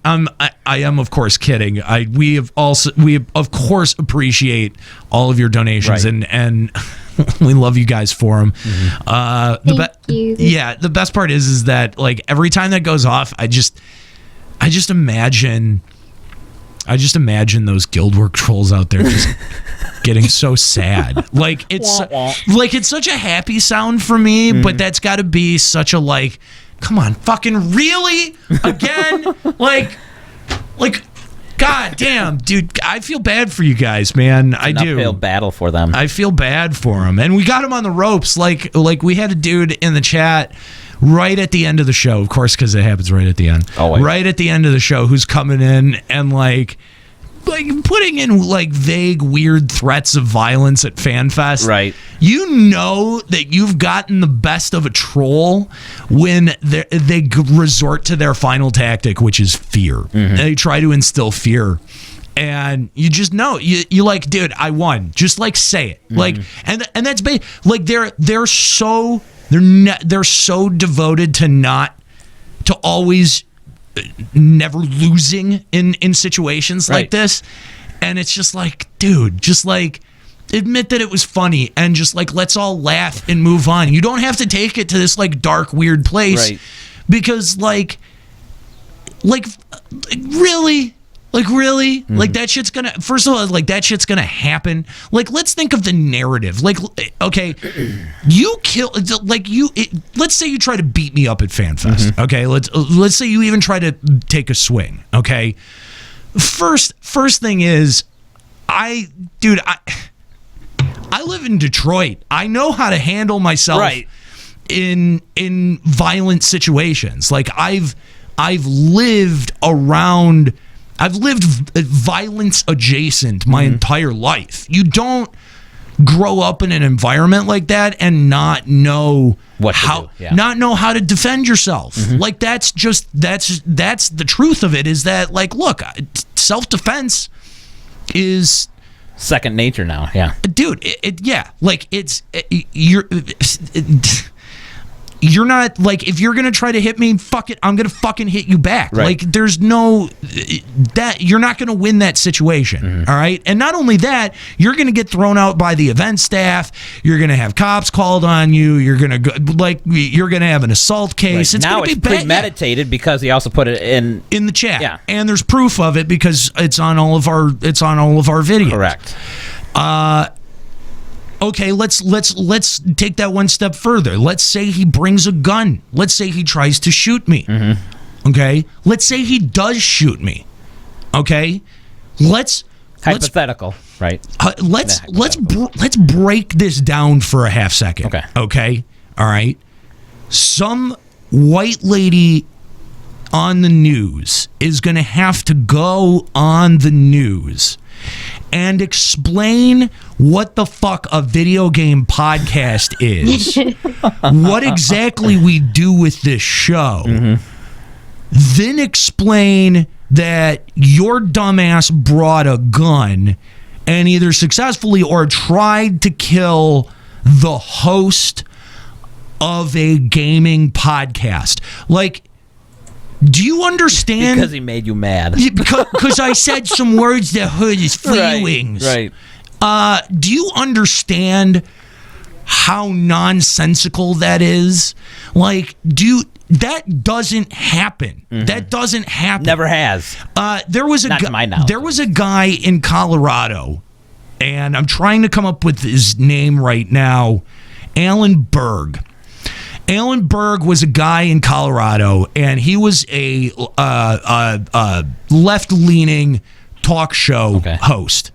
I am of course kidding. We of course appreciate all of your donations, Right. and we love you guys for them. Thank you. Yeah, the best part is that like every time that goes off, I just imagine those Guildwork trolls out there just getting so sad. Like it's such a happy sound for me, but that's got to be such a like, come on, fucking really again, like, god damn, dude, I feel bad for you guys, man. I do. Uphill battle for them. I feel bad for them, and we got him on the ropes. Like we had a dude in the chat right at the end of the show, of course, because it happens right at the end. Always. Right at the end of the show, who's coming in and like putting in like vague, weird threats of violence at FanFest. Right. You know that you've gotten the best of a troll when they resort to their final tactic, which is fear. They try to instill fear. And you just know you like, dude, I won. Just like say it, like, and that's like they're so devoted to always never losing in situations like this, and it's just like, dude, just like admit that it was funny and just like let's all laugh and move on. You don't have to take it to this like dark, weird place, because like really. Like that shit's gonna, first of all, like that shit's gonna happen. Like, let's think of the narrative. Like, okay, you kill, like let's say you try to beat me up at FanFest. Okay, let's say you even try to take a swing. Okay, first thing is, I live in Detroit. I know how to handle myself in violent situations. Like I've lived violence adjacent my entire life. You don't grow up in an environment like that and not know not know how to defend yourself. Like that's the truth of it, is that like, look, self-defense is second nature now. Yeah. Dude, you're not like, if you're gonna try to hit me, fuck it, I'm gonna fucking hit you back. Like there's no that you're not gonna win that situation. All right, and not only that, you're gonna get thrown out by the event staff. You're gonna have cops called on you. You're gonna go, like, you're gonna have an assault case. It's now gonna it's be bad. premeditated because he also put it in the chat. Yeah, and there's proof of it because it's on all of our videos. Correct. Okay, let's take that one step further. Let's say he brings a gun. Let's say he tries to shoot me. Okay? Let's say he does shoot me. Okay? Hypothetical, right? Let's break this down for a half second. Okay? All right? Some white lady on the news is going to have to go on the news and explain what the fuck a video game podcast is, what exactly we do with this show, then explain that your dumbass brought a gun and either successfully or tried to kill the host of a gaming podcast. Like, do you understand? Because he made you mad. Because I said some words that hurt his feelings. Right. Do you understand how nonsensical that is? Like, that doesn't happen. That doesn't happen. Never has. There was a guy in Colorado, and I'm trying to come up with his name right now. Alan Berg. Alan Berg was a guy in Colorado, and he was a left-leaning talk show host.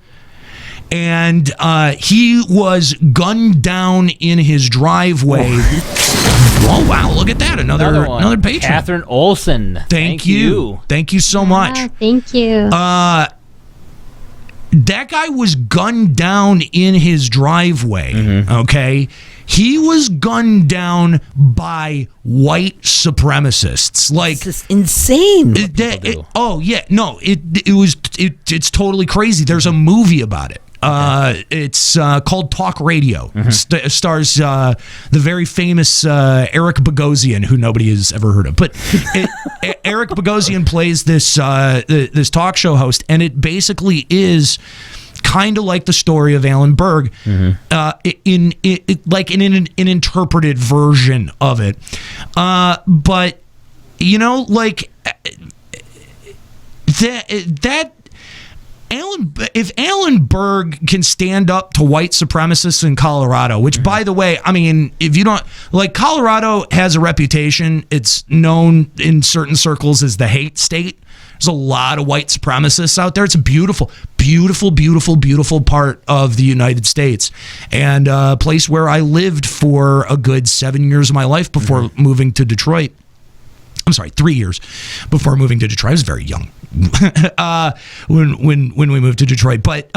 And he was gunned down in his driveway. Oh, wow, look at that. Another patron. Catherine Olson. Thank you. Thank you so much. Thank you. That guy was gunned down in his driveway, okay? He was gunned down by white supremacists. Like, this is insane. It's totally crazy. There's a movie about it. It's called Talk Radio. Stars the very famous Eric Bogosian, who nobody has ever heard of. But Eric Bogosian plays this this talk show host, and it basically is kind of like the story of Alan Berg, in an interpreted version of it. But you know, like that. If Alan Berg can stand up to white supremacists in Colorado, which, by the way, I mean, if you don't like, Colorado has a reputation. It's known in certain circles as the hate state. There's a lot of white supremacists out there. It's a beautiful, beautiful, beautiful, beautiful part of the United States, and a place where I lived for a good 7 years of my life before moving to Detroit. I'm sorry, 3 years before moving to Detroit. I was very young when we moved to Detroit, but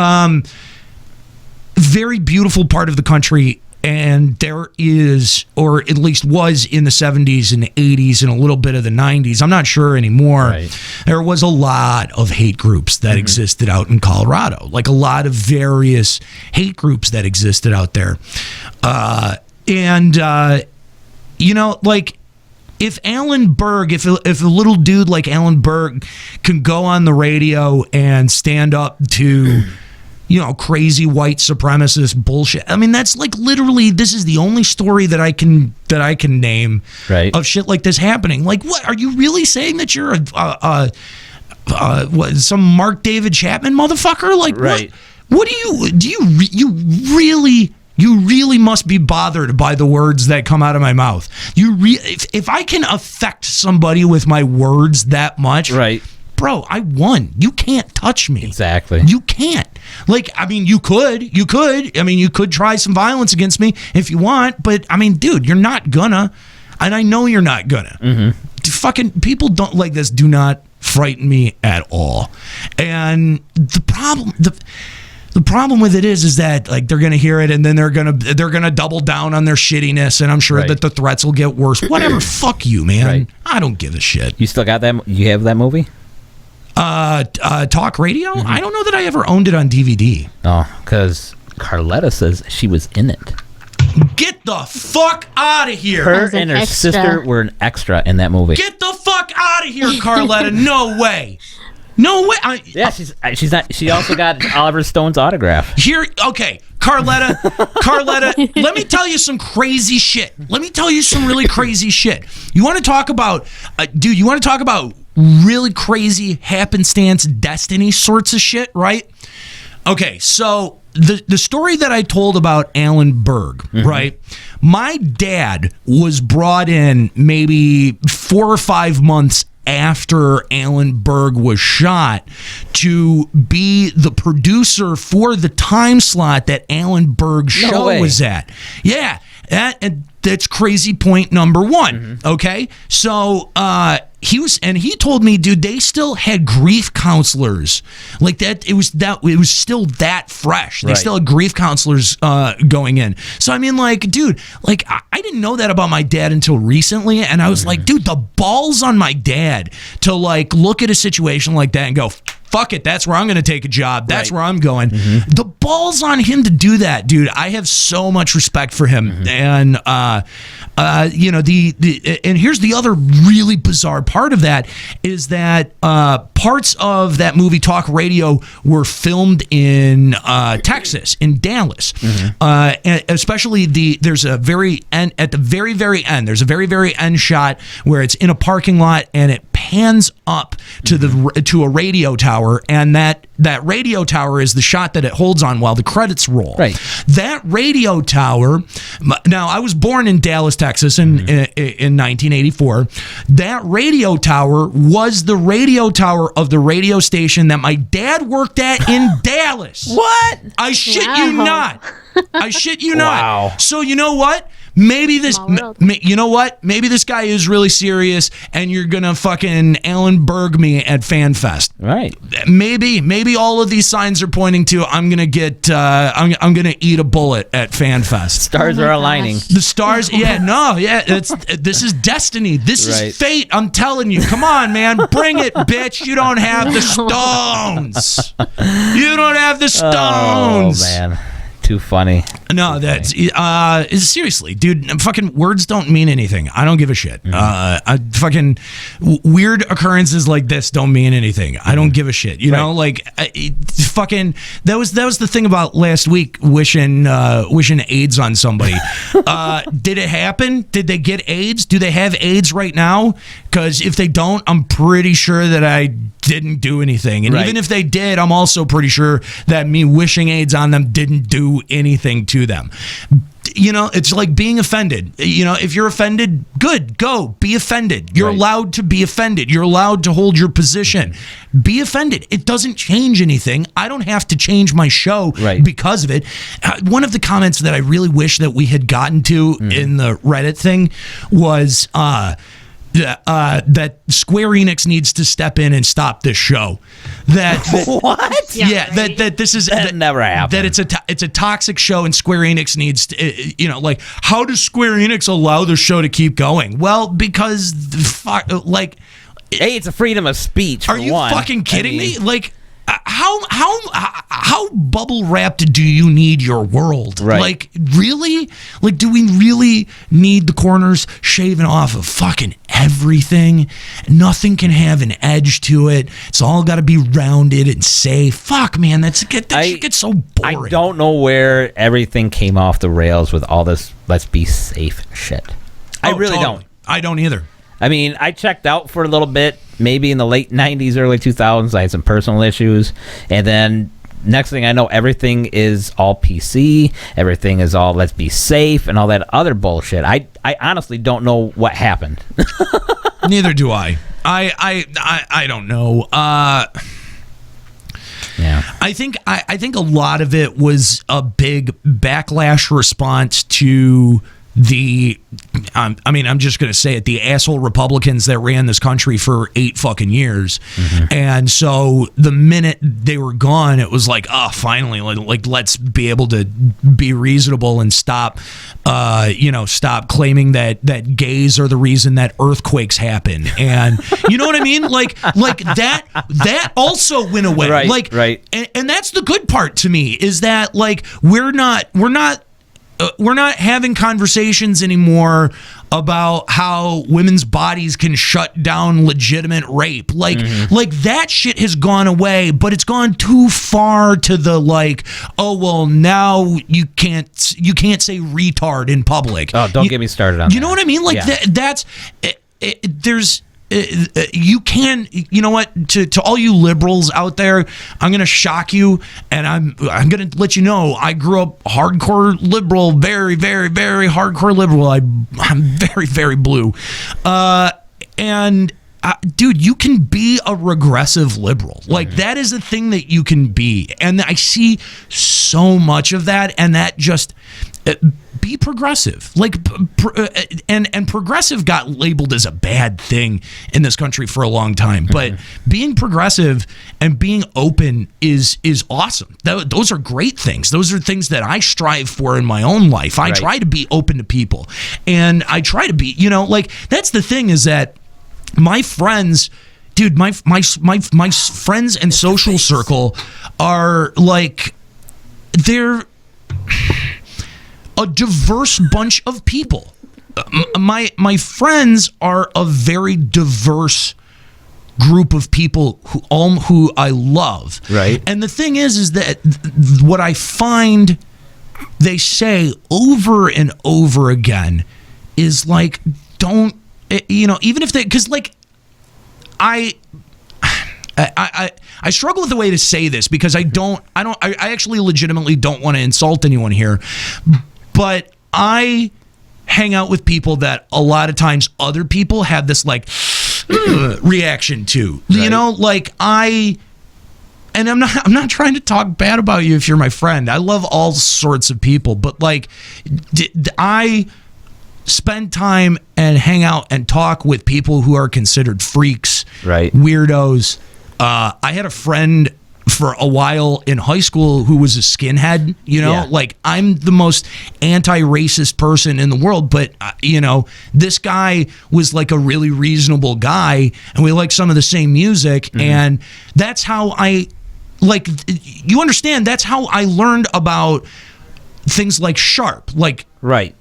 very beautiful part of the country. And there is, or at least was in the 70s and 80s and a little bit of the 90s, I'm not sure anymore, right. There was a lot of hate groups that existed out in Colorado, like a lot of various hate groups that existed out there. You know, like, if Alan Berg, if a little dude like Alan Berg can go on the radio and stand up to, you know, crazy white supremacist bullshit. I mean, that's like literally, this is the only story that I can name of shit like this happening. Like, what are you really saying that you're some Mark David Chapman motherfucker? Like, what do you really must be bothered by the words that come out of my mouth. If I can affect somebody with my words that much, bro, I won. You can't touch me. Exactly. You can't. Like, I mean, you could. I mean, you could try some violence against me if you want, but I mean, dude, you're not gonna, and I know you're not gonna. Fucking people don't like this. Do not frighten me at all. And the problem with it is that, like, they're gonna hear it and then they're gonna double down on their shittiness, and I'm sure that the threats will get worse. Whatever, fuck you, man. I don't give a shit. You still got that? You have that movie? Talk Radio? I don't know that I ever owned it on DVD. Oh, because Carletta says she was in it. Get the fuck out of here. Her and her sister were an extra in that movie. Get the fuck out of here, Carletta. No way. No way. She's not. She also got Oliver Stone's autograph. Okay, Carletta, let me tell you some crazy shit. Let me tell you some really crazy shit. You want to talk about, dude, you want to talk about really crazy happenstance destiny sorts of shit, right? Okay, so the story that I told about Alan Berg, right? My dad was brought in maybe 4 or 5 months after Alan Berg was shot to be the producer for the time slot that Alan Berg's show was at. Yeah, and that's crazy point number one. Okay, so he told me, dude, they still had grief counselors like that. It was still that fresh. They still had grief counselors going in. So I mean, like, dude, like I didn't know that about my dad until recently, and I was like, dude, the balls on my dad to like look at a situation like that and go, fuck it, that's where I'm going to take a job. That's where I'm going. The balls on him to do that, dude. I have so much respect for him. And you know, and here's the other really bizarre part of that is that parts of that movie Talk Radio were filmed in Texas, in Dallas. And especially there's a very end, at the very, very end, there's a very, very end shot where it's in a parking lot and it pans up to a radio tower, and that radio tower is the shot that it holds on while the credits roll. That radio tower, now I was born in Dallas, Texas in 1984. That radio tower was the radio tower of the radio station that my dad worked at in Dallas. What? I shit you not. I shit you not. Wow. So you know what? maybe this, Small world. you know what? Maybe this guy is really serious, and you're gonna fucking Alan Berg me at FanFest. Right. Maybe all of these signs are pointing to I'm gonna get, I'm gonna eat a bullet at FanFest. Stars Oh my are gosh. aligning. The stars, this is destiny. This Right. is fate. I'm telling you. Come on, man, bring it, bitch. You don't have the stones. You don't have the stones. Oh man, too funny. No, that's seriously, dude. Fucking words don't mean anything. I don't give a shit. Fucking weird occurrences like this don't mean anything. I don't give a shit. You know, like fucking. That was the thing about last week. Wishing AIDS on somebody. Did it happen? Did they get AIDS? Do they have AIDS right now? Because if they don't, I'm pretty sure that I didn't do anything. And Right. even if they did, I'm also pretty sure that me wishing AIDS on them didn't do anything to them. You know, it's like being offended. You know, if you're offended, good, go, be offended. You're Right. allowed to be offended. You're allowed to hold your position. Be offended. It doesn't change anything. I don't have to change my show Right. because of it. One of the comments that I really wish that we had gotten to in the Reddit thing was that Square Enix needs to step in and stop this show. That What? yeah, that this is That never happened. That it's a toxic show, and Square Enix needs to, like, how does Square Enix allow the show to keep going? Well, because like, Hey, it's a freedom of speech. are for you one. fucking kidding I mean, me? Like, how bubble wrapped do you need your world? Right. Like, really? Like, do we really need the corners shaven off of fucking everything? Nothing can have an edge to it. It's all got to be rounded and safe. Fuck, man, that shit gets so boring. I don't know where everything came off the rails with all this "let's be safe" shit. I really totally. don't. I don't either. I mean, I checked out for a little bit, maybe in the late 90s, early 2000s. I had some personal issues. And then next thing I know, everything is all PC. Everything is all let's be safe and all that other bullshit. I honestly don't know what happened. Neither do I. I don't know. Yeah. I think a lot of it was a big backlash response to the I'm just going to say it, the asshole Republicans that ran this country for 8 fucking years. And so the minute they were gone, it was like, oh, finally, like let's be able to be reasonable and stop claiming that gays are the reason that earthquakes happen. And you know what I mean? Like that also went away. Right, right. And that's the good part to me, is that like we're not having conversations anymore about how women's bodies can shut down legitimate rape. Like that shit has gone away, but it's gone too far to the like, oh well, now you can't say retard in public. Oh, don't get me started on You that. know what I mean? Like Yeah. that's there's. You can, you know what, to all you liberals out there, I'm going to shock you, and I'm going to let you know I grew up hardcore liberal, very, very, very hardcore liberal. I'm very, very blue. Dude, you can be a regressive liberal. Like, that is a thing that you can be. And I see so much of that, and that just... be progressive. Like, and progressive got labeled as a bad thing in this country for a long time. But being progressive and being open is awesome. Those are great things. Those are things that I strive for in my own life. I try to be open to people, and I try to be, like, that's the thing, is that my friends, dude, my friends and social circle are like, they're a diverse bunch of people. My friends are a very diverse group of people who I love. Right. And the thing is that what I find they say over and over again is like, don't, even if they, because like I struggle with the way to say this, because I actually legitimately don't want to insult anyone here, but I hang out with people that a lot of times other people have this like reaction to, like I'm not trying to talk bad about you if you're my friend. I love all sorts of people, but like I spend time and hang out and talk with people who are considered freaks, Right. weirdos. I had a friend for a while in high school who was a skinhead, Yeah. like I'm the most anti-racist person in the world, but this guy was like a really reasonable guy and we like some of the same music. And that's how you understand, that's how I learned about things like SHARP. Like, Right.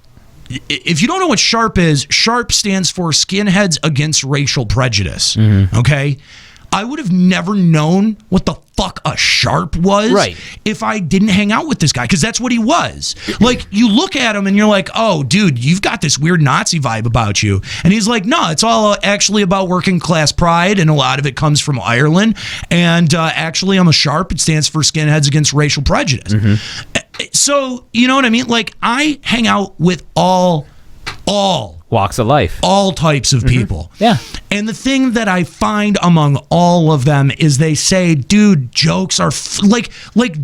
if you don't know what SHARP is, SHARP stands for Skinheads Against Racial Prejudice. Okay? I would have never known what the fuck a SHARP was Right. if I didn't hang out with this guy, because that's what he was. Like, you look at him and you're like, oh, dude, you've got this weird Nazi vibe about you. And he's like, no, it's all actually about working class pride, and a lot of it comes from Ireland. And actually, I'm a SHARP. It stands for Skinheads Against Racial Prejudice. So, you know what I mean? Like, I hang out with all Walks of life. all types of people. Yeah. And the thing that I find among all of them is they say, dude, jokes are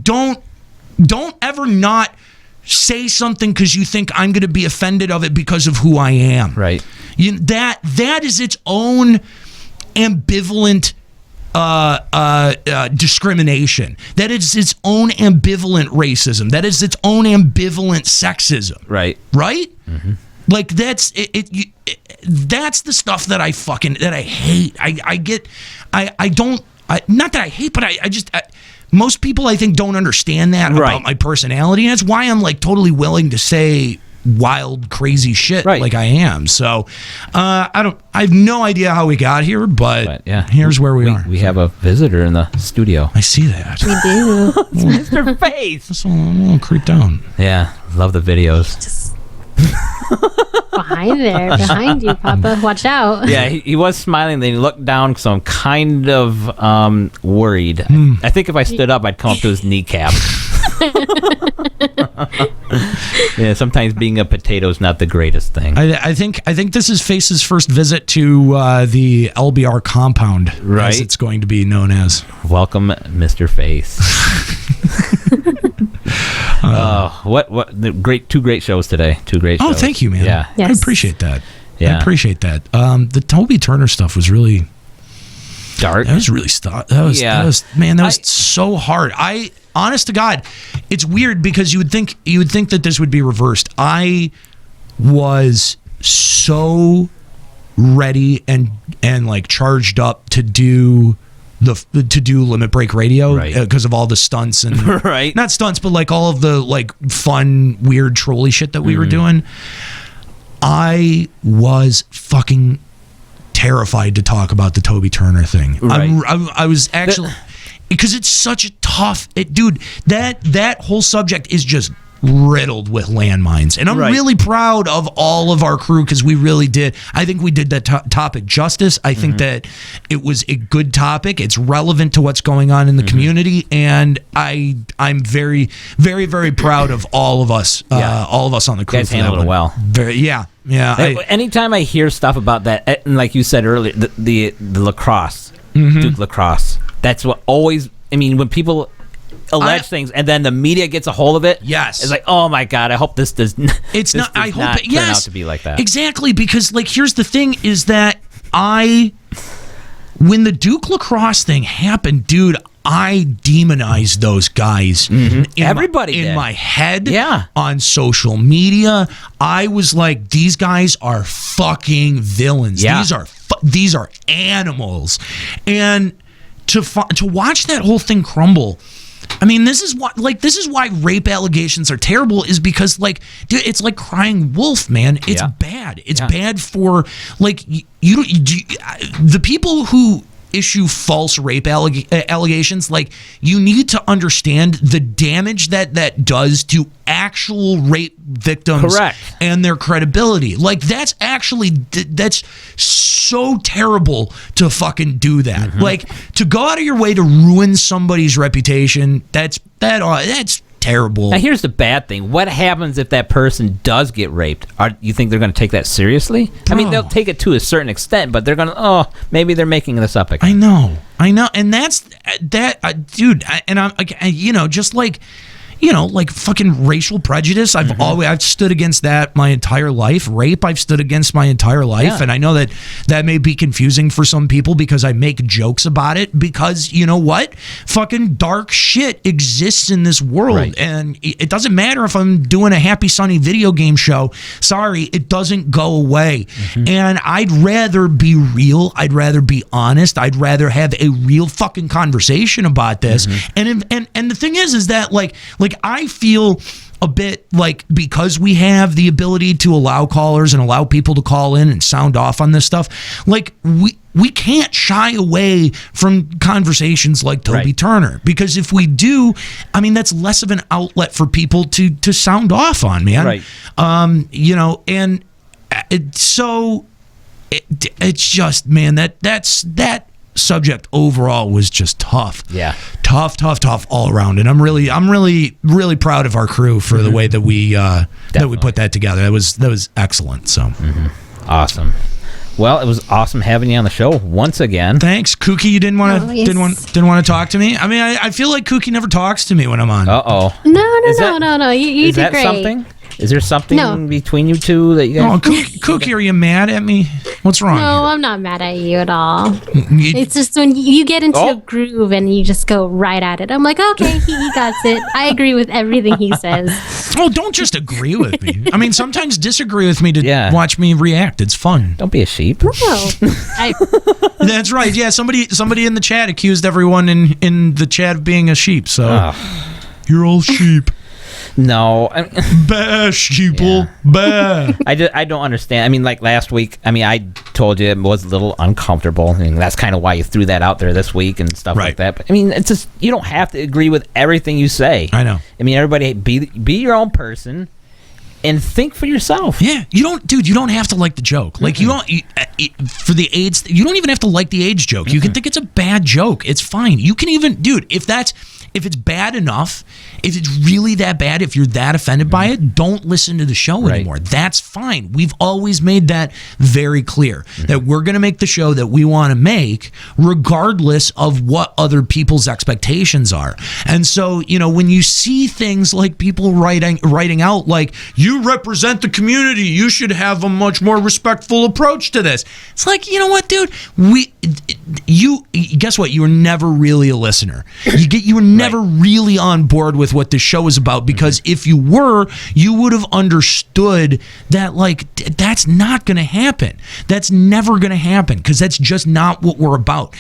don't ever not say something because you think I'm going to be offended of it because of who I am. Right. That is its own ambivalent discrimination. That is its own ambivalent racism. That is its own ambivalent sexism. Right. Right? Like, that's that's the stuff that I hate. Not that I hate, but I just most people, I think, don't understand that about my personality. And that's why I'm like totally willing to say wild, crazy shit like I am. So I have no idea how we got here, but yeah, here's where we are. We have a visitor in the studio. I see that. We do. It's Mr. Face. I'm a little creeped out. Yeah, love the videos. Behind you, Papa. Watch out. Yeah, he was smiling. Then he looked down, so I'm kind of worried. I think if I stood up, I'd come up to his kneecap. Yeah, sometimes being a potato is not the greatest thing. I think this is Face's first visit to the LBR compound, as it's going to be known as. Welcome, Mr. Face. Two great shows today. Two great shows. Oh, thank you, man. Yeah. Yes. I appreciate that. Yeah. I appreciate that. The Toby Turner stuff was really Dark. That was really that was so hard. Honest to God, it's weird because you would think that this would be reversed. I was so ready and like charged up to do Limit Break Radio because of all the stunts and not stunts, but like all of the like fun, weird, trolly shit that we were doing. I was fucking terrified to talk about the Toby Turner thing. I was actually, because it's such a tough, dude. That whole subject is just riddled with landmines, and I'm really proud of all of our crew because we really did. I think we did that topic justice. I think that it was a good topic. It's relevant to what's going on in the community, and I'm very, very, very proud of all of us. All of us on the crew. You guys handled it well. Anytime I hear stuff about that, and like you said earlier, the lacrosse, Duke lacrosse. That's what always. I mean, when people allege things and then the media gets a hold of it, it's like, oh my God, I hope this does it's not I hope it turn out to be like that. Exactly, because like here's the thing is that when the Duke lacrosse thing happened, dude, I demonized those guys. Everybody in my head, on social media. I was like, these guys are fucking villains. These are animals. And to watch that whole thing crumble, I mean, this is why rape allegations are terrible, is because, like, dude, it's like crying wolf, man. It's bad. It's bad for, like, the people who issue false rape allegations. Like, you need to understand the damage that does to actual rape victims and their credibility. Like, that's so terrible to fucking do that. Like, to go out of your way to ruin somebody's reputation, that's terrible. Now, here's the bad thing. What happens if that person does get raped? You think they're going to take that seriously? Bro. I mean, they'll take it to a certain extent, but they're going to, maybe they're making this up again. I know. And that's that, dude. And I'm, just like, like fucking racial prejudice. I've stood against that my entire life. Rape, I've stood against my entire life. Yeah. And I know that may be confusing for some people because I make jokes about it, because you know what? Fucking dark shit exists in this world. Right. And it doesn't matter if I'm doing a Happy Sunny video game show. Sorry, it doesn't go away. And I'd rather be real. I'd rather be honest. I'd rather have a real fucking conversation about this. And the thing is that like I feel a bit like, because we have the ability to allow callers and allow people to call in and sound off on this stuff, like we can't shy away from conversations like Toby Turner, because if we do, I mean, that's less of an outlet for people to sound off on, man. Right. And it's just, man, that subject overall was just tough. Yeah. Tough all around. And I'm really proud of our crew for the way that we put that together. That was excellent. So Awesome. Well, it was awesome having you on the show once again. thanks, Kooky. You didn't want to talk to me. I mean, I feel like Kooky never talks to me when I'm on. Uh-oh. No. You Is did that great. something? Is there something No. between you two that you guys... Oh, Kooky, are you mad at me? What's wrong? No, I'm not mad at you at all. You- It's just when you get into Oh. a groove and you just go right at it. I'm like, okay, he got it. I agree with everything he says. Oh, don't just agree with me. I mean, sometimes disagree with me to Yeah. watch me react. It's fun. Don't be a sheep. No, I, That's right. Yeah, somebody in the chat accused everyone in the chat of being a sheep. So you're all sheep. No. Bah, sheeple. Bah. I don't understand. I mean, like last week, I told you it was a little uncomfortable. I mean, that's kind of why you threw that out there this week and stuff Right. like that. But I mean, it's just, you don't have to agree with everything you say. I know. I mean, everybody be your own person and think for yourself. Yeah, you don't have to like the joke. Like for the AIDS, you don't even have to like the AIDS joke. You can think it's a bad joke. It's fine. You can even, if it's bad enough, if it's really that bad, if you're that offended by it, don't listen to the show anymore. That's fine. We've always made that very clear, that we're going to make the show that we want to make regardless of what other people's expectations are. And so, when you see things like people writing out like, you represent the community, you should have a much more respectful approach to this. It's like, you know what, dude? Guess what? You were never really a listener. You were never really on board with what this show is about, because if you were, you would have understood that, like, that's not going to happen. That's never going to happen, because that's just not what we're about.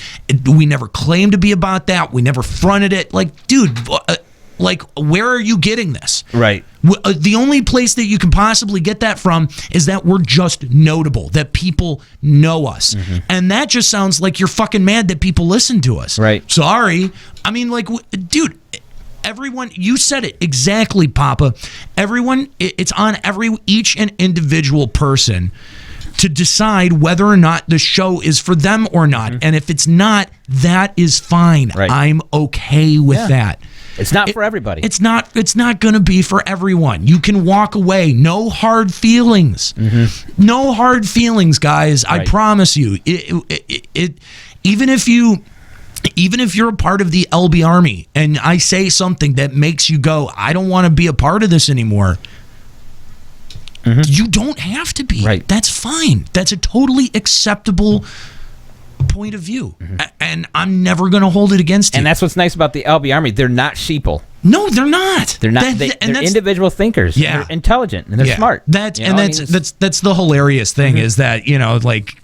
We never claimed to be about that. We never fronted it. Like, dude, like, where are you getting this? Right. The only place that you can possibly get that from is that we're just notable, that people know us. And that just sounds like you're fucking mad that people listen to us. Right. Sorry. I mean, like, dude, everyone, you said it exactly, Papa. Everyone, it's on each and individual person to decide whether or not the show is for them or not. And if it's not, that is fine. Right. I'm okay with that. It's not for everybody. It's not going to be for everyone. You can walk away. No hard feelings. No hard feelings, guys. I Right. promise you. Even if you're a part of the LB Army and I say something that makes you go, I don't want to be a part of this anymore. You don't have to be. Right. That's fine. That's a totally acceptable point of view. And I'm never going to hold it against you. And that's what's nice about the LB Army. They're not sheeple. No, they're not. They're not. They're individual thinkers. Yeah. They're intelligent and they're smart. That's the hilarious thing is that, like,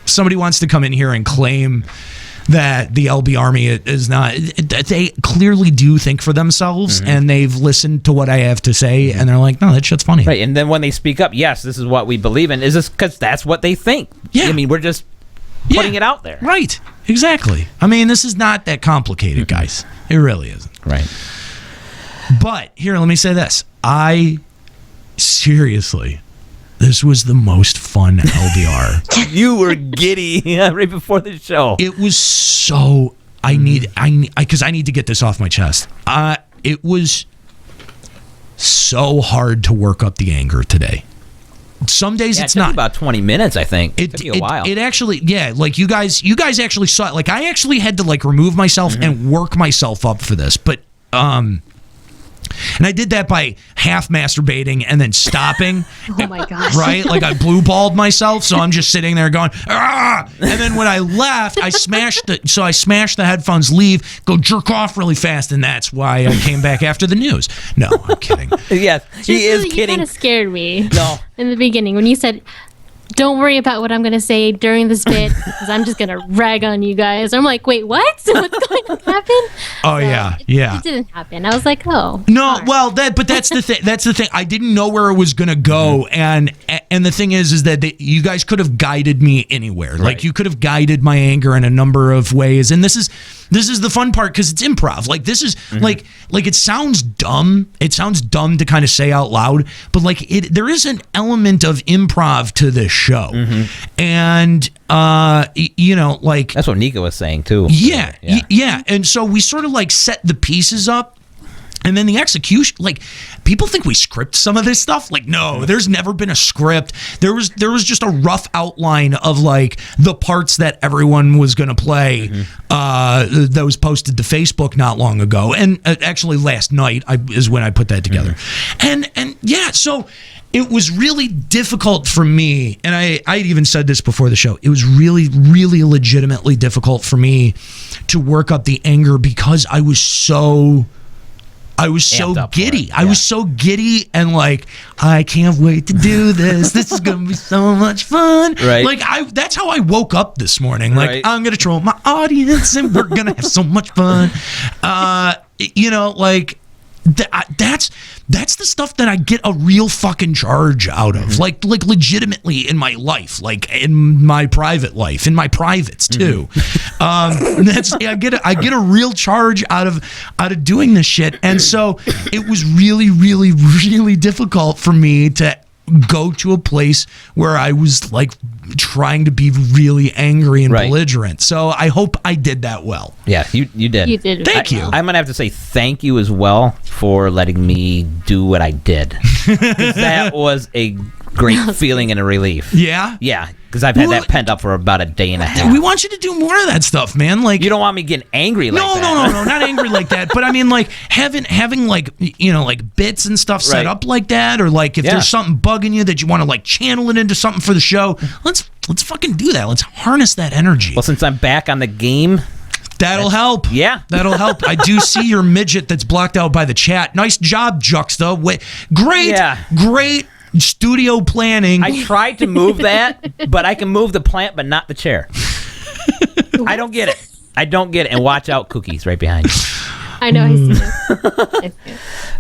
somebody wants to come in here and claim that the LB Army is not. They clearly do think for themselves, and they've listened to what I have to say, and they're like, no, that shit's funny. Right. And then when they speak up, yes, this is what we believe in. Is this because that's what they think? Yeah. I mean, we're just putting it out there. Right. Exactly. I mean, this is not that complicated, guys. It really isn't. Right. But here, let me say this. Seriously, this was the most fun LBR. You were giddy right before the show. It was so. Because I need to get this off my chest. It was so hard to work up the anger today. Some days it's it took not. about 20 minutes, I think. It took you a while. It actually, like you guys actually saw it. Like I actually had to like remove myself and work myself up for this. But And I did that by half masturbating and then stopping. Oh my gosh. Right? Like I blue balled myself, so I'm just sitting there going, ah! And then when I left, I smashed the headphones, leave, go jerk off really fast, and that's why I came back after the news. No, I'm kidding. Yes, he is You kidding. kind of scared me. No. In the beginning when you said, "Don't worry about what I'm going to say during this bit because I'm just going to rag on you guys." I'm like, "Wait, what? What's going to happen?" Oh, yeah. It didn't happen. I was like, "Oh." No, all right. well, but that's the thing. That's the thing. I didn't know where it was gonna go, and the thing is that you guys could have guided me anywhere. Like Right. you could have guided my anger in a number of ways, and this is the fun part because it's improv. Like this is like it sounds dumb. It sounds dumb to kind of say out loud, but like there is an element of improv to this show, and like That's what Nika was saying too. yeah. And so we sort of like set the pieces up. And then the execution, like people think we script some of this stuff. Like, no, there's never been a script. There was just a rough outline of like the parts that everyone was going to play that was posted to Facebook not long ago. And actually last night is when I put that together. And yeah, so it was really difficult for me. And I even said this before the show. It was really, really legitimately difficult for me to work up the anger because I was so Amped up for giddy. it, I was so giddy and like, I can't wait to do this. This is going to be so much fun. Right. Like that's how I woke up this morning. Like Right. I'm going to troll my audience and we're going to have so much fun. That's the stuff that I get a real fucking charge out of. Like legitimately in my life, like in my private life, in my privates too. I get a real charge out of doing this shit. And so it was really, really, really difficult for me to go to a place where I was like trying to be really angry and Right. belligerent. So I hope I did that well. Yeah, you did. You did. Thank you. I'm gonna have to say thank you as well for letting me do what I did. 'Cause that was a great feeling and a relief. Yeah. Yeah, because I've had Well, that pent up for about a day and a half. We want you to do more of that stuff, man. Like You don't want me getting angry like that. No, not angry like that. But I mean, like having like like bits and stuff set Right. up like that, or like if Yeah. there's something bugging you that you want to like channel it into something for the show. Let's fucking do that. Let's harness that energy. Well, since I'm back on the game, That'll help. yeah. That'll help. I do see your midget that's blocked out by the chat. Nice job, Juxta. Great studio planning. I tried to move that, but I can move the plant, but not the chair. I don't get it. And watch out, Kookie's right behind you. I know. I see it.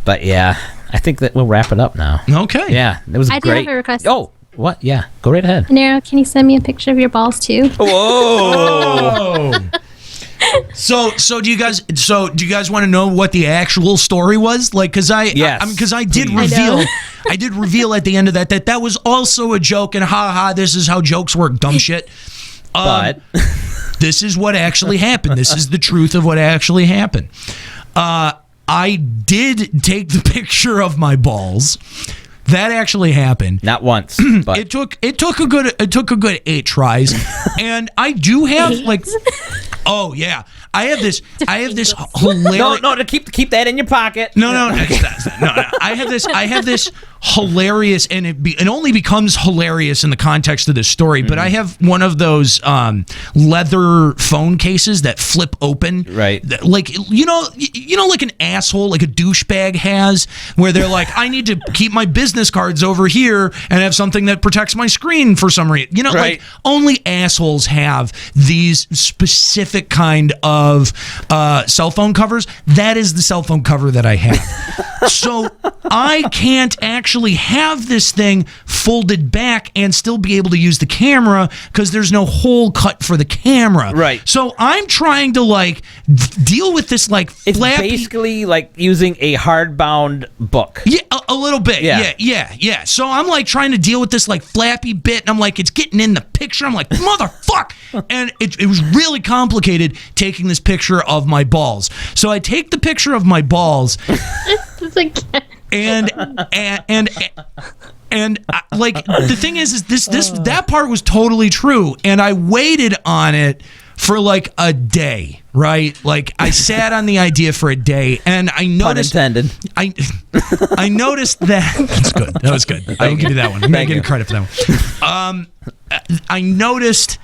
But yeah, I think that we'll wrap it up now. Okay. Yeah, it was I do great. have a request. Oh, what? Yeah, go right ahead. Nero, can you send me a picture of your balls too? Whoa! So do you guys want to know what the actual story was? Like, because I did please. reveal I know. I did reveal at the end of that was also a joke and this is how jokes work, dumb shit. But This is what actually happened. This is the truth of what actually happened. I did take the picture of my balls. That actually happened. not once. But It took a good 8 tries, and I do have like, oh yeah, I have this hilarious. no, to keep that in your pocket. No. I have this hilarious, and it only becomes hilarious in the context of this story. But I have one of those leather phone cases that flip open, Right. Like like an asshole, like a douchebag has, where they're like, I need to keep my business cards over here and have something that protects my screen for some reason. Right. Like only assholes have these specific kind of cell phone covers. That is the cell phone cover that I have. So I can't actually have this thing folded back and still be able to use the camera because there's no hole cut for the camera. Right. So I'm trying to like deal with this like It's flappy. basically like using a hardbound book. Yeah, a little bit. Yeah. Yeah. So I'm like trying to deal with this like flappy bit, and I'm like, it's getting in the picture. I'm like, motherfuck. And it was really complicated taking this picture of my balls. So I take the picture of my balls, It's like, and like the thing is this that part was totally true, and I waited on it for like a day, right? Like I sat on the idea for a day, and I noticed. Pun intended. I noticed that. That's good. That was good. I will give you that one. I'm gonna give you credit for that one. I noticed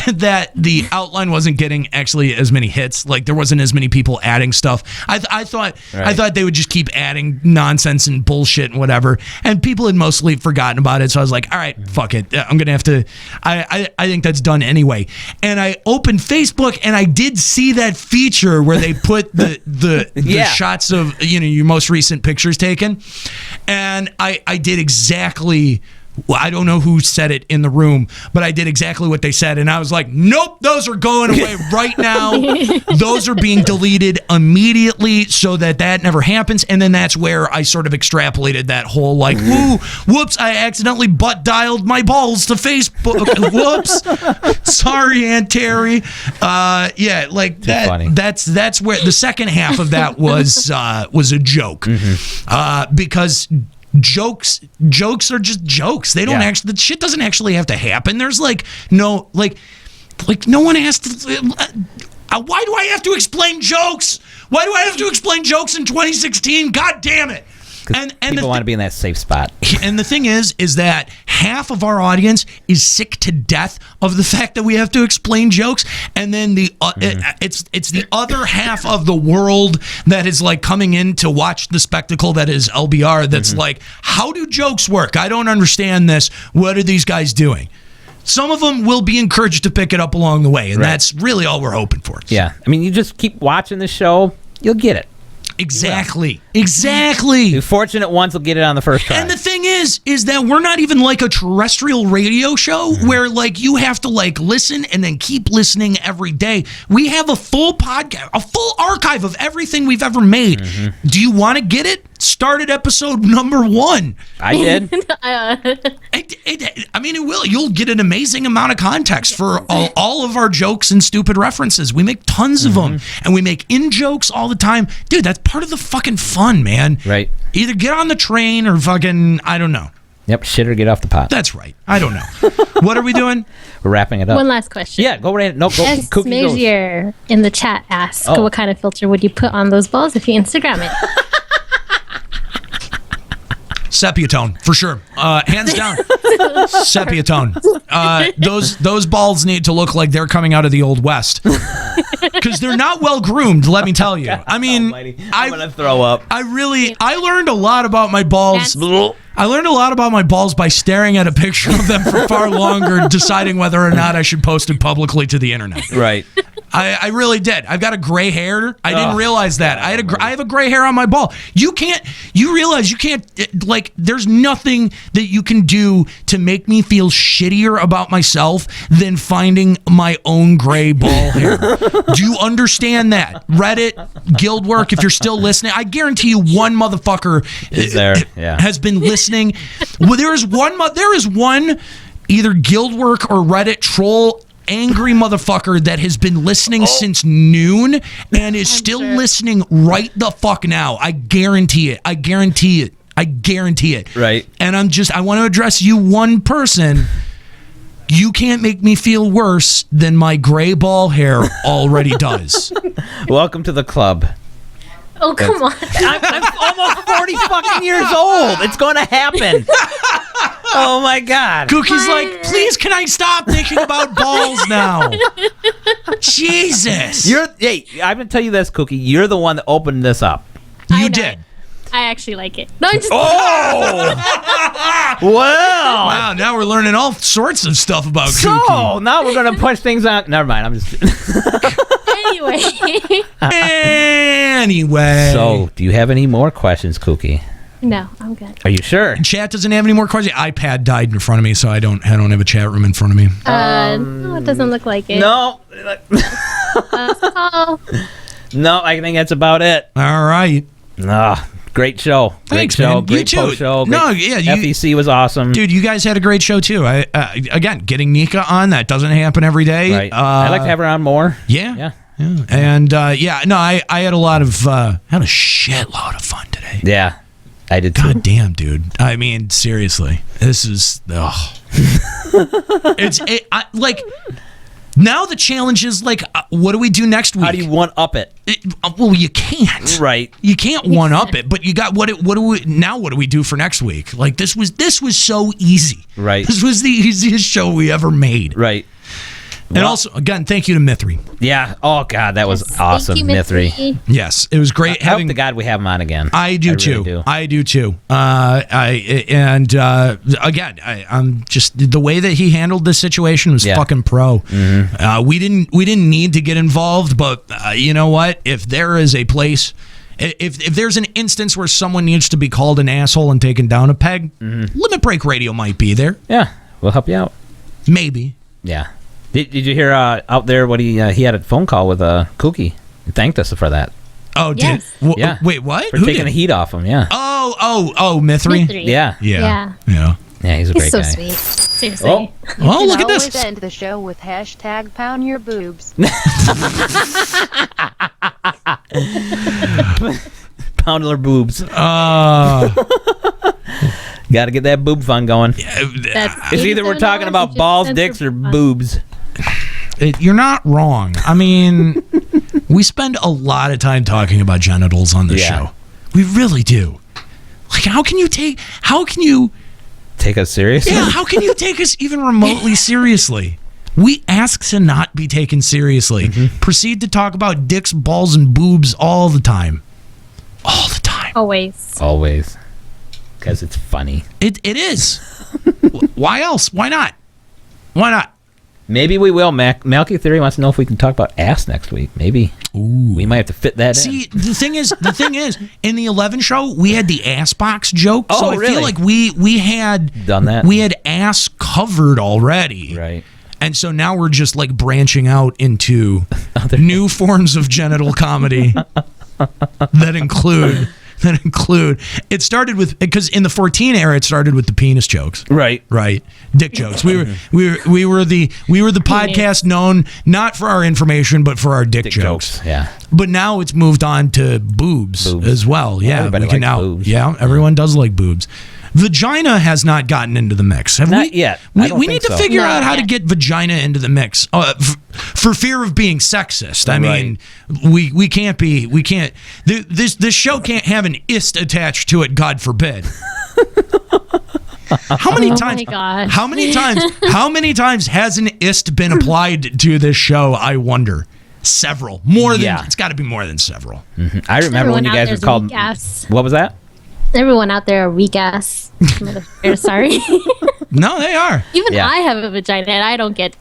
that the outline wasn't getting actually as many hits. Like there wasn't as many people adding stuff. I thought they would just keep adding nonsense and bullshit and whatever. And people had mostly forgotten about it. So I was like, all right, fuck it. I'm gonna have to. I think that's done anyway. And I opened Facebook and I did see that feature where they put the shots of your most recent pictures taken. And I did exactly. Well, I don't know who said it in the room, but I did exactly what they said. And I was like, nope, those are going away right now. Those are being deleted immediately so that never happens. And then that's where I sort of extrapolated that whole like, whoops, I accidentally butt dialed my balls to Facebook. Whoops. Sorry, Aunt Terry. Yeah, like that. Funny. That's where the second half of that was a joke. Because jokes are just jokes. They don't actually, the shit doesn't actually have to happen. There's like no one has to why do I have to explain jokes? Why do I have to explain jokes in 2016? God damn it. And people want to be in that safe spot. And the thing is that half of our audience is sick to death of the fact that we have to explain jokes, and then it's the other half of the world that is like coming in to watch the spectacle that is LBR. That's like, how do jokes work? I don't understand this. What are these guys doing? Some of them will be encouraged to pick it up along the way, and that's really all we're hoping for. Yeah, I mean, you just keep watching the show, you'll get it. Exactly. The fortunate ones will get it on the first try. And the thing is that we're not even like a terrestrial radio show where like you have to like listen and then keep listening every day. We have a full podcast, a full archive of everything we've ever made. Do you want to get it? Start at episode number 1. I did. I mean, it will. You'll get an amazing amount of context for all of our jokes and stupid references. We make tons of them, and we make in-jokes all the time. Dude, that's part of the fucking fun, man. Right. Either get on the train or fucking, I don't know. Yep, shit or get off the pot. That's right. I don't know. What are we doing? We're wrapping it up. One last question. Yeah, go right ahead. No, go. S. Kooky goes. Mazier in the chat asks, what kind of filter would you put on those balls if you Instagram it? Sepia tone, for sure. Hands down. Sepia tone. Those balls need to look like they're coming out of the Old West. Because they're not well groomed, let me tell you. I mean, I'm going to throw up. I learned a lot about my balls. I learned a lot about my balls by staring at a picture of them for far longer, deciding whether or not I should post it publicly to the internet. Right. I really did. I've got a gray hair. I didn't realize that. I have a gray hair on my ball. You realize you can't, like, there's nothing that you can do to make me feel shittier about myself than finding my own gray ball hair. Do you understand that? Reddit, Guildwork, if you're still listening, I guarantee you one motherfucker is there. Yeah. has been listening. Well, there is one either Guildwork or Reddit troll angry motherfucker that has been listening since noon and is still listening right the fuck now. I guarantee it. Right. And I want to address you, one person. You can't make me feel worse than my gray ball hair already does. Welcome to the club. Oh, come on. I'm almost 40 fucking years old. It's going to happen. Oh, my God. Kooky's like, please, can I stop thinking about balls now? Jesus. Hey, I'm going to tell you this, Kooky. You're the one that opened this up. You did. I actually like it. No, I'm just Well. Wow, now we're learning all sorts of stuff about So, Kooky. now we're going to push things on. Never mind. I'm just... Anyway. So, do you have any more questions, Kooky? No, I'm good. Are you sure? Chat doesn't have any more questions. iPad died in front of me, so I don't have a chat room in front of me. No, it doesn't look like it. No. No, I think that's about it. All right. Great show. Thanks, great show. man. Great You too. post show. FEC FEC was awesome. Dude, you guys had a great show too. Again, getting Nika on, that doesn't happen every day. Right. I'd like to have her on more. Yeah. And I had a shitload of fun today. Yeah, I did too. God damn, dude. I mean, seriously, this is Now the challenge is like, what do we do next week? How do you one up it? Well, you can't. Right. You can't one up it, but you got what do we do for next week? Like this was so easy. Right. This was the easiest show we ever made. Right. And also, again, thank you to Mithri. Yeah. Oh God, that was awesome, Thank you, Mithri. Yes, it was great I hope to God we have him on again. I do too. Really do. I do too. Again, I'm just the way that he handled this situation was fucking pro. Mm-hmm. We didn't need to get involved, but you know what? If there is a place, if there's an instance where someone needs to be called an asshole and taken down a peg, Limit Break Radio might be there. Yeah, we'll help you out. Maybe. Yeah. Did you hear out there what he had a phone call with Kooky? He thanked us for that. Oh, Yes. Yeah. Wait, what? For Who taking did? the heat off him, yeah. Oh, Mithri. Yeah. Yeah. Yeah. He's a He's great so guy. sweet. Seriously. Oh, Oh, look at always this. end the show with hashtag pound your boobs. Poundler boobs. Got to get that boob fun going. That's It's either we're talking about balls, dicks, or boobs. You're not wrong. I mean, we spend a lot of time talking about genitals on this Yeah. show. We really do. Like, how can you take us seriously? Yeah, how can you take us even remotely seriously? We ask to not be taken seriously. Proceed to talk about dicks, balls, and boobs all the time. All the time. always. Always. Because it's funny. It is. Why else? Why not? Why not? Maybe we will. Malky Theory wants to know if we can talk about ass next week. Maybe. Ooh. We might have to fit that in. See, the thing is, in the 11 show, we had the ass box joke. Oh, so I really? feel like we had Done that? We had ass covered already. Right. And so now we're just like branching out into new forms of genital comedy that include. It started with, because in the 14 era it started with the penis jokes. Right. Right. Dick jokes. We were the podcast known not for our information but for our dick jokes. Yeah. But now it's moved on to boobs as well. Yeah, Everybody we can likes now. boobs. Yeah, everyone does like boobs. Vagina has not gotten into the mix. Have Not we? yet. I We, don't we think need to so. figure Not out how to yet. get vagina into the mix for fear of being sexist. I mean, we can't be. We can't. This show can't have an ist attached to it. God forbid. How many Oh times? my gosh. How many times? How many times has an ist been applied to this show? I wonder. Several. More than. Yeah. It's got to be more than several. I remember when Everyone you out guys were there's a called. weak ass. What was that? Everyone out there are weak ass. Sorry. No, they are. Even Yeah. I have a vagina and I don't get.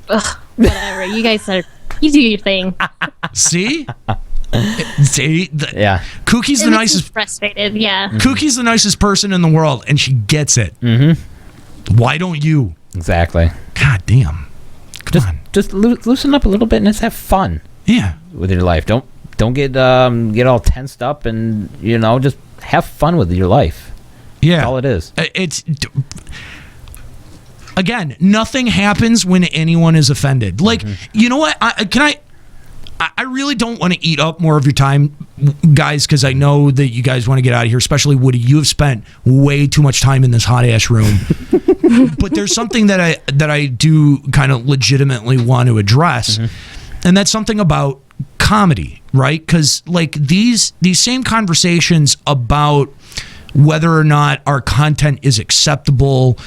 Ugh, whatever. You guys are. You do your thing. See? See? Yeah. Kooky's the It makes me nicest. frustrated. Yeah. Kooky's the nicest person in the world, and she gets it. Mm-hmm. Why don't you? Exactly. God damn. Come on. Just loosen up a little bit and just have fun Yeah. with your life. Don't get all tensed up, and just have fun with your life. Yeah. That's all it is. It's. Again, nothing happens when anyone is offended. Like, you know what? I really don't want to eat up more of your time, guys, because I know that you guys want to get out of here, especially Woody. You have spent way too much time in this hot ass room. But there's something that I do kind of legitimately want to address, and that's something about comedy, right? Because like these same conversations about whether or not our content is acceptable,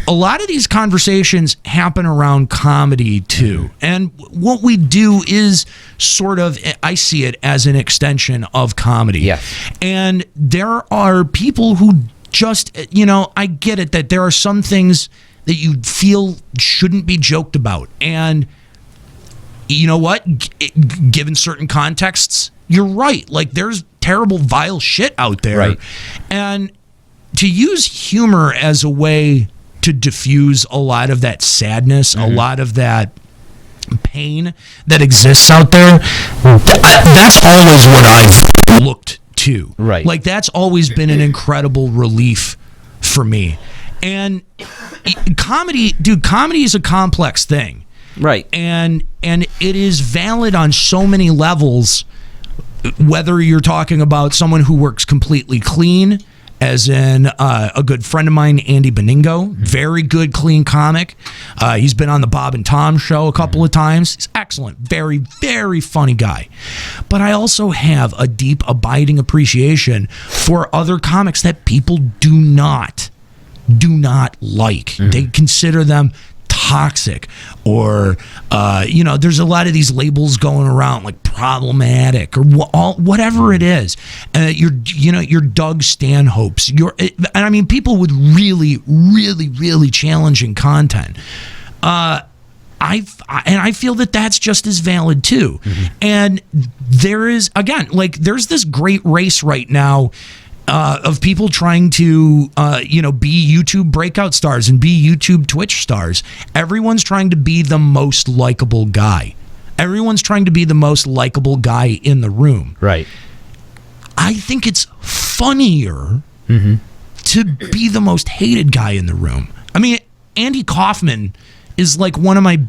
a lot of these conversations happen around comedy too. And what we do is sort of, I see it as an extension of comedy. Yes. And there are people who just, I get it that there are some things that you feel shouldn't be joked about. And you know what? Given certain contexts, you're right. Like there's terrible, vile shit out there. Right. And to use humor as a way to diffuse a lot of that sadness, a lot of that pain that exists out there, that's always what I've looked to. Right. Like that's always been an incredible relief for me. And comedy is a complex thing. Right. And it is valid on so many levels, whether you're talking about someone who works completely clean as in a good friend of mine, Andy Beningo. Very good, clean comic. He's been on the Bob and Tom show a couple of times. He's excellent. Very, very funny guy. But I also have a deep, abiding appreciation for other comics that people do not like. They consider them toxic, or there's a lot of these labels going around like problematic or whatever it is. You're Doug Stanhopes. And I mean, people with really, really, really challenging content. I feel that that's just as valid too. And there is, again, like there's this great race right now of people trying to, be YouTube breakout stars and be YouTube Twitch stars. Everyone's trying to be the most likable guy. Everyone's trying to be the most likable guy in the room. Right. I think it's funnier to be the most hated guy in the room. I mean, Andy Kaufman is like one of my...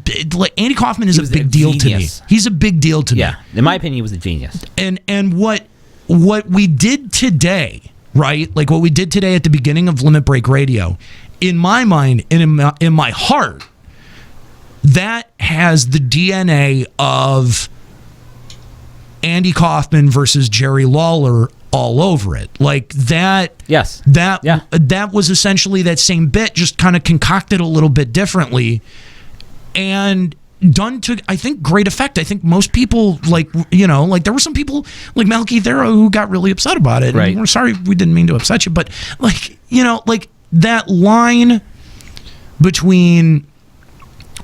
Andy Kaufman is a big deal to me. He's a big deal to me. Yeah, in my opinion, he was a genius. And what we did today, right? Like what we did today at the beginning of Limit Break Radio, in my mind and in my heart, that has the DNA of Andy Kaufman versus Jerry Lawler all over it. Like that. Yes. That was essentially that same bit, just kind of concocted a little bit differently, and done to, I think, great effect. I think most people, like there were some people like Malky Thera who got really upset about it. Right. And we're sorry, we didn't mean to upset you, but like that line between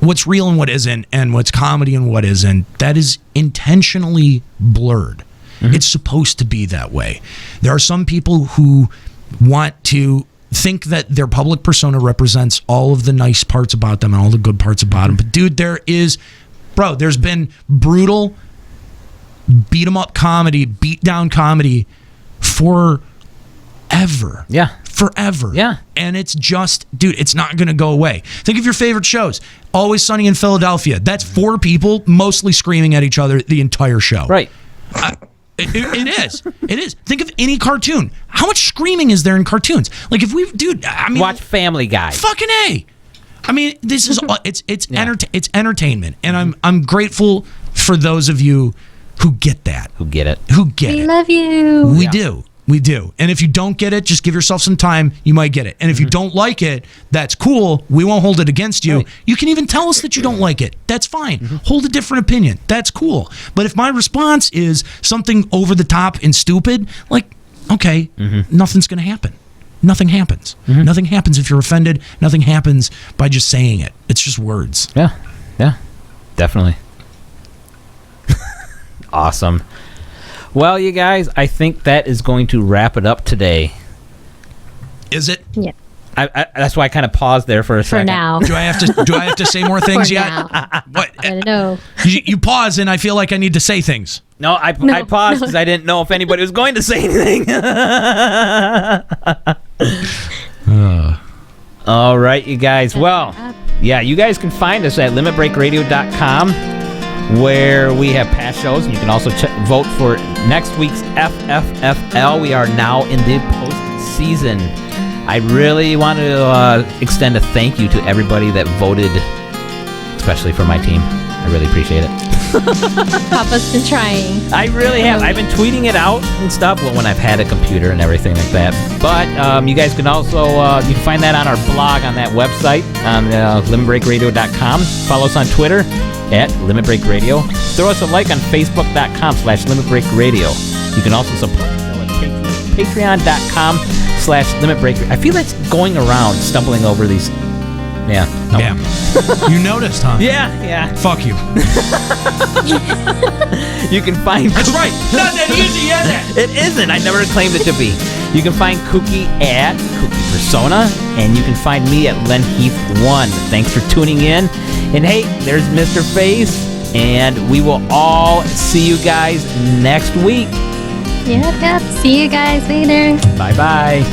what's real and what isn't, and what's comedy and what isn't, that is intentionally blurred. It's supposed to be that way. There are some people who want to think that their public persona represents all of the nice parts about them and all the good parts about them. But dude, there's been brutal beat 'em up comedy, beat down comedy forever. Yeah. Forever. Yeah. And it's just, dude, it's not going to go away. Think of your favorite shows. Always Sunny in Philadelphia. That's 4 people mostly screaming at each other the entire show. Right. It is. It is. Think of any cartoon. How much screaming is there in cartoons? Like if watch Family Guy. Fucking A. I mean, this is it's entertainment, and I'm grateful for those of you who get that. Who get it. We love you. We do. And if you don't get it, just give yourself some time. You might get it. And if you don't like it, that's cool. We won't hold it against you. Right. You can even tell us that you don't like it. That's fine. Hold a different opinion. That's cool. But if my response is something over the top and stupid, like, okay, nothing's going to happen. Nothing happens. Nothing happens if you're offended. Nothing happens by just saying it. It's just words. Yeah. Yeah. Definitely. Awesome. Well, you guys, I think that is going to wrap it up today. Is it? Yeah. That's why I kind of paused there for a second. For now. Do I have to say more things yet? What? I don't know. You pause, and I feel like I need to say things. No, I paused because I didn't know if anybody was going to say anything. All right, you guys. Well, yeah, you guys can find us at limitbreakradio.com, where we have past shows, and you can also vote for next week's FFFL. We are now in the postseason. I really want to extend a thank you to everybody that voted, especially for my team. I really appreciate it. Papa's been trying. I really have. I've been tweeting it out and stuff when I've had a computer and everything like that. But you guys can also you can find that on our blog on that website on limitbreakradio.com. Follow us on Twitter at Limit Break Radio. Throw us a like on Facebook.com/LimitBreakRadio. You can also support the show at Patreon.com/LimitBreak. I feel that's going around, stumbling over these. Yeah. No. Yeah. You noticed, huh? Yeah. Fuck you. You can find... That's right. Not that easy, is it? It isn't. I never claimed it to be. You can find Kooky at Kooky Persona, and you can find me at LenHeath1. Thanks for tuning in. And hey, there's Mr. Face, and we will all see you guys next week. Yep. See you guys later. Bye-bye.